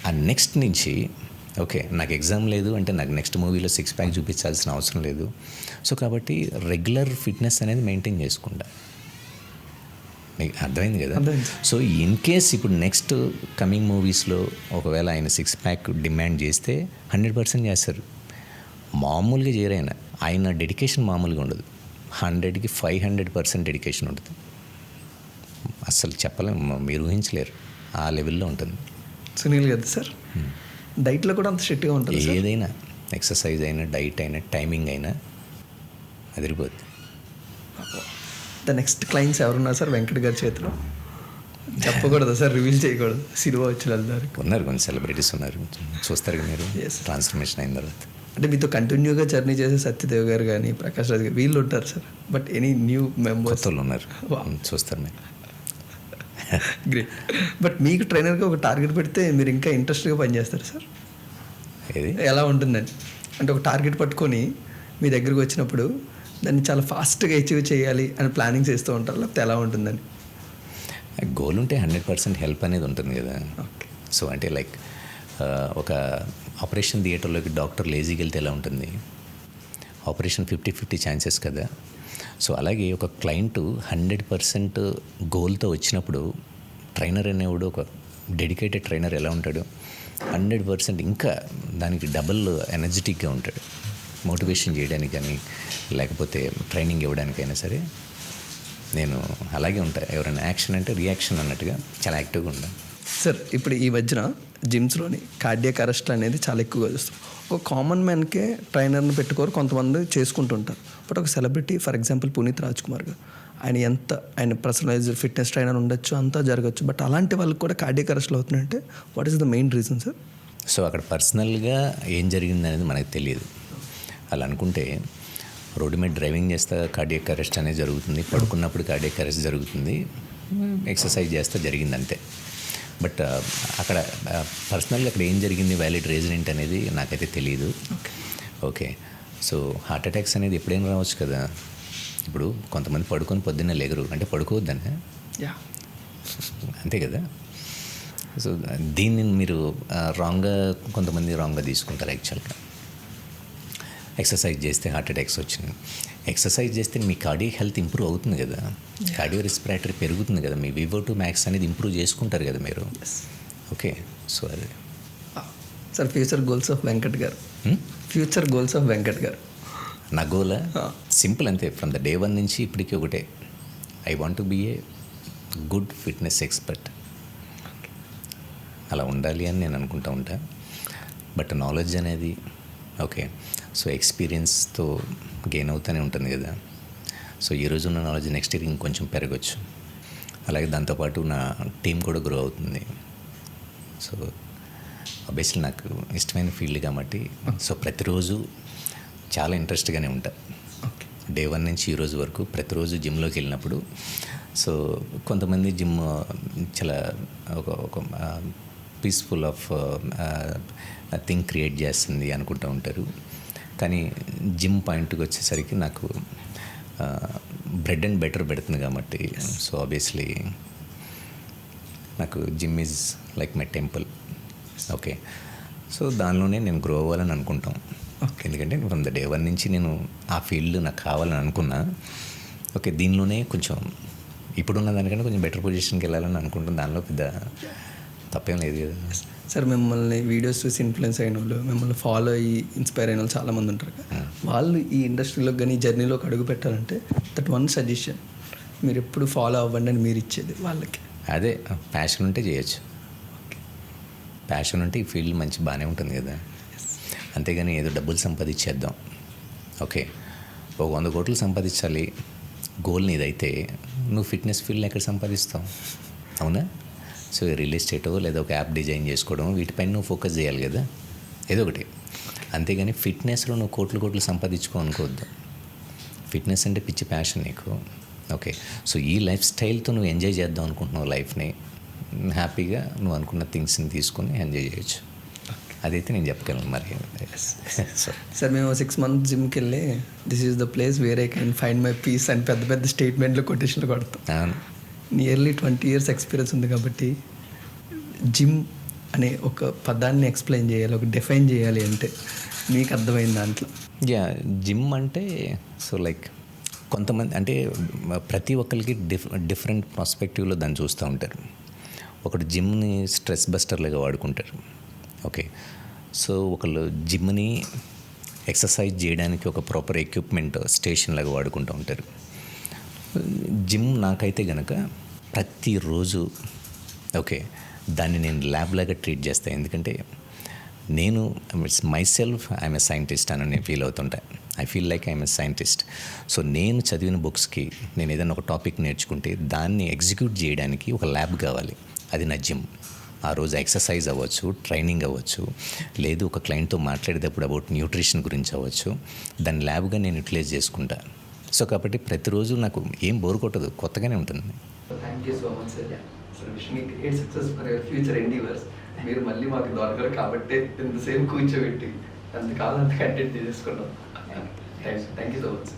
ఆ నెక్స్ట్ నుంచి ఓకే నాకు ఎగ్జామ్ లేదు అంటే నాకు నెక్స్ట్ మూవీలో 6 pack చూపించాల్సిన అవసరం లేదు. సో కాబట్టి రెగ్యులర్ ఫిట్నెస్ అనేది మెయింటైన్ చేసుకుంటా. మీకు అర్థమైంది కదా. సో ఇన్ కేస్ ఇప్పుడు నెక్స్ట్ కమింగ్ మూవీస్లో ఒకవేళ ఆయన 6 pack డిమాండ్ చేస్తే 100% చేస్తారు. మామూలుగా చేయరైనా ఆయన డెడికేషన్ మామూలుగా ఉండదు. 100కి 500% డెడికేషన్ ఉంటుంది. అస్సలు చెప్పలేము, మీరు ఊహించలేరు, ఆ లెవెల్లో ఉంటుంది సునీల్ గారు. సార్ డైట్లో కూడా అంత స్ట్రిక్ట్గా ఉంటుంది. ఏదైనా ఎక్సర్సైజ్ అయినా డైట్ అయినా టైమింగ్ అయినా అదిరిపోద్ది. ద నెక్స్ట్ క్లయింట్స్ ఎవరున్నారు సార్ వెంకట్ గారి చేతిలో? చెప్పకూడదు సార్, రివీల్ చేయకూడదు, సినిమా వచ్చి వెళ్తారు. ఉన్నారు కొన్ని సెలబ్రిటీస్ ఉన్నారు, చూస్తారు మీరు ట్రాన్స్ఫర్మేషన్ అయిన తర్వాత. అంటే మీతో కంటిన్యూగా జర్నీ చేసే సత్యదేవ్ గారు కానీ ప్రకాష్ రాజ్ గారు వీళ్ళు ఉంటారు sir. But any new members ఉన్నారు, చూస్తారు మీరు. గ్రేట్. బట్ మీకు ట్రైనర్గా ఒక టార్గెట్ పెడితే మీరు ఇంకా ఇంట్రెస్ట్గా పనిచేస్తారు సార్. ఏది ఎలా ఉంటుందండి అంటే ఒక టార్గెట్ పట్టుకొని మీ దగ్గరికి వచ్చినప్పుడు దాన్ని చాలా ఫాస్ట్గా అచీవ్ చేయాలి అని ప్లానింగ్ చేస్తూ ఉంటారు, లేకపోతే ఎలా ఉంటుందని? గోల్ ఉంటే 100% హెల్ప్ అనేది ఉంటుంది కదా. ఓకే, సో అంటే లైక్ ఒక ఆపరేషన్ థియేటర్లోకి డాక్టర్ లేజీకి వెళ్తే ఎలా ఉంటుంది? ఆపరేషన్ 50-50 ఛాన్సెస్ కదా. సో అలాగే ఒక క్లయింట్ 100% గోల్తో వచ్చినప్పుడు ట్రైనర్ అనేవాడు ఒక డెడికేటెడ్ ట్రైనర్ ఎలా ఉంటాడు, 100% ఇంకా దానికి డబుల్ ఎనర్జెటిక్గా ఉంటాడు. మోటివేషన్ చేయడానికి కానీ లేకపోతే ట్రైనింగ్ ఇవ్వడానికైనా సరే నేను అలాగే ఉంటాను. ఎవరైనా యాక్షన్ అంటే రియాక్షన్ అన్నట్టుగా చాలా యాక్టివ్గా ఉంటాను. సార్ ఇప్పుడు ఈ మధ్యన జిమ్స్లోని కార్డియాక్ అరెస్ట్ అనేది చాలా ఎక్కువగా చూస్తాం. ఒక కామన్ మ్యాన్కే ట్రైనర్ని పెట్టుకోరు, కొంతమంది చేసుకుంటుంటారు. బట్ ఒక celebrity for example Puneeth Raj Kumar garu, ఆయన పర్సనలైజ్డ్ ఫిట్నెస్ ట్రైనర్ ఉండొచ్చు, అంతా జరగచ్చు. బట్ అలాంటి వాళ్ళకి కూడా కార్డియాక్ అరెస్ట్లు అవుతున్నాయంటే what is the main reason sir? So అక్కడ పర్సనల్గా ఏం జరిగింది అనేది మనకు తెలియదు. అలా అనుకుంటే రోడ్డు మీద డ్రైవింగ్ చేస్తే కార్డియాక్ అరెస్ట్ అనేది జరుగుతుంది, పడుకున్నప్పుడు కార్డియాక్ అరెస్ట్ జరుగుతుంది, ఎక్సర్సైజ్ చేస్తే జరిగింది అంతే. బట్ అక్కడ పర్సనల్గా అక్కడ ఏం జరిగింది, వ్యాలిడ్ రీజన్ ఏంటి అనేది నాకైతే తెలియదు. ఓకే, సో హార్ట్ అటాక్స్ అనేది ఎప్పుడైనా రావచ్చు కదా. ఇప్పుడు కొంతమంది పడుకొని పొద్దున్నే లేగరు అంటే పడుకోవద్దని, అంతే కదా. సో దీన్ని మీరు కొంతమంది రాంగ్గా తీసుకుంటారు. యాక్చువల్గా ఎక్సర్సైజ్ చేస్తే హార్ట్ అటాక్స్ వచ్చినాయి. ఎక్సర్సైజ్ చేస్తే మీ కార్డియక్ హెల్త్ ఇంప్రూవ్ అవుతుంది కదా, కార్డియో రెస్పిరేటరీ పెరుగుతుంది కదా, మీ VO2 max అనేది ఇంప్రూవ్ చేసుకుంటారు కదా మీరు. ఓకే, సో అదే sir future goals of Venkat garu. Future goals of Venkat garu నా గోల్ సింపుల్ అంతే. ఫ్రమ్ ద డే 1 నుంచి ఇప్పటికీ ఒకటే, I want to be a good fitness expert. అలా ఉండాలి అని నేను అనుకుంటూ ఉంటా. బట్ నాలెడ్జ్ అనేది ఓకే, సో ఎక్స్పీరియన్స్తో గెయిన్ అవుతూనే ఉంటుంది కదా. సో ఈరోజు ఉన్న నాలెడ్జ్ నెక్స్ట్ ఇయర్ ఇంకొంచెం పెరగచ్చు. అలాగే దాంతోపాటు నా టీం కూడా గ్రో అవుతుంది. సో ఆబ్వియస్లీ నాకు ఇష్టమైన ఫీల్డ్ కాబట్టి సో ప్రతిరోజు చాలా ఇంట్రెస్ట్గానే ఉంటా. డే 1 నుంచి ఈ రోజు వరకు ప్రతిరోజు జిమ్లోకి వెళ్ళినప్పుడు సో కొంతమంది జిమ్ చాలా ఒక పీస్ఫుల్ ఆఫ్ థింగ్ క్రియేట్ చేస్తుంది అనుకుంటూ ఉంటారు. కానీ జిమ్ పాయింట్కి వచ్చేసరికి నాకు బ్రెడ్ అండ్ బెటర్ పెడుతుంది కాబట్టి సో ఆబ్వియస్లీ నాకు gym is like my temple. Okay, so దానిలోనే నేను గ్రో అవ్వాలని అనుకుంటాం. ఎందుకంటే ఫ్రమ్ ద డే 1 నుంచి నేను ఆ ఫీల్డ్ నాకు కావాలని అనుకున్నా. ఓకే, దీనిలోనే కొంచెం ఇప్పుడున్న దానికంటే కొంచెం బెటర్ పొజిషన్కి వెళ్ళాలని అనుకుంటాను. దానిలో పెద్ద తప్పేం లేదు కదా. సార్ మిమ్మల్ని వీడియోస్ చూసి ఇన్ఫ్లుయెన్స్ అయిన వాళ్ళు, మిమ్మల్ని ఫాలో అయ్యి ఇన్స్పైర్ అయిన వాళ్ళు చాలామంది ఉంటారు కదా. వాళ్ళు ఈ ఇండస్ట్రీలోకి కానీ జర్నీలోకి అడుగు పెట్టాలంటే దట్ వన్ సజెషన్ మీరు ఎప్పుడు ఫాలో అవ్వండి అని మీరు ఇచ్చేది వాళ్ళకి? అదే, ప్యాషన్ ఉంటే చేయొచ్చు. ప్యాషన్ ఉంటే ఈ ఫీల్డ్ మంచి బాగానే ఉంటుంది కదా. అంతేగాని ఏదో డబ్బులు సంపాదించేద్దాం, ఓకే ఒక 100 కోట్లు సంపాదించాలి గోల్ నీదైతే నువ్వు ఫిట్నెస్ ఫీల్డ్ ఎక్కడ సంపాదిస్తావు? అవునా? సో రియల్ ఎస్టేటో లేదా ఒక యాప్ డిజైన్ చేసుకోవడం వీటిపైన నువ్వు ఫోకస్ చేయాలి కదా, ఏదో ఒకటి. అంతేగాని ఫిట్నెస్లో నువ్వు కోట్లు సంపాదించుకో అనుకోవద్దు. ఫిట్నెస్ అంటే పిచ్చి ప్యాషన్ నీకు. ఓకే, సో ఈ లైఫ్ స్టైల్తో నువ్వు ఎంజాయ్ చేద్దాం అనుకుంటున్నావు లైఫ్ని, హ్యాపీగా నువ్వు అనుకున్న థింగ్స్ని తీసుకుని ఎంజాయ్ చేయొచ్చు. అదైతే నేను చెప్పగలను. మరి సార్ మేము 6 months జిమ్కి వెళ్ళి this is the place where I can find my peace అని పెద్ద స్టేట్మెంట్లు కొటేషన్లు కొడతాం. నియర్లీ 20 years ఎక్స్పీరియన్స్ ఉంది కాబట్టి జిమ్ అనే ఒక పదాన్ని ఎక్స్ప్లెయిన్ చేయాలి, ఒక డిఫైన్ చేయాలి అంటే మీకు అర్థమైన దాంట్లో? జిమ్ అంటే సో లైక్ కొంతమంది అంటే ప్రతి ఒక్కరికి డిఫరెంట్ ప్రాస్పెక్టివ్లో దాన్ని చూస్తూ ఉంటారు. ఒకటి జిమ్ని స్ట్రెస్ బస్టర్లుగా వాడుకుంటారు. ఓకే, సో ఒకళ్ళు జిమ్ని ఎక్సర్సైజ్ చేయడానికి ఒక ప్రాపర్ ఎక్విప్మెంట్ స్టేషన్ లాగా వాడుకుంటూ ఉంటారు. జిమ్ నాకైతే గనక ప్రతిరోజు ఓకే దాన్ని నేను ల్యాబ్ లాగా ట్రీట్ చేస్తాను. ఎందుకంటే నేను myself I'm a scientist అని నేను ఫీల్ అవుతుంటా. I feel like I'm a scientist. So నేను చదివిన బుక్స్కి నేను ఏదైనా ఒక టాపిక్ నేర్చుకుంటే దాన్ని ఎగ్జిక్యూట్ చేయడానికి ఒక ల్యాబ్ కావాలి. అది నా జిమ్. ఆ రోజు ఎక్సర్సైజ్ అవ్వచ్చు, ట్రైనింగ్ అవ్వచ్చు, లేదు ఒక క్లయింట్తో మాట్లాడేటప్పుడు అబౌట్ న్యూట్రిషన్ గురించి అవ్వచ్చు, దాన్ని ల్యాబ్గా నేను యూటిలైజ్ చేసుకుంటా. సో కాబట్టి ప్రతిరోజు నాకు ఏం బోర్ కొట్టదు, కొత్తగానే ఉంటుంది. Thank you so much sir. Wishing great success for your future endeavours. మీరు మళ్ళీ మాకు దొరకరు కాబట్టి ఇంతసేపు కూర్చోబెట్టి అంతకాలం అంత కంటెంట్ చేసుకున్నాం. Thank you so much.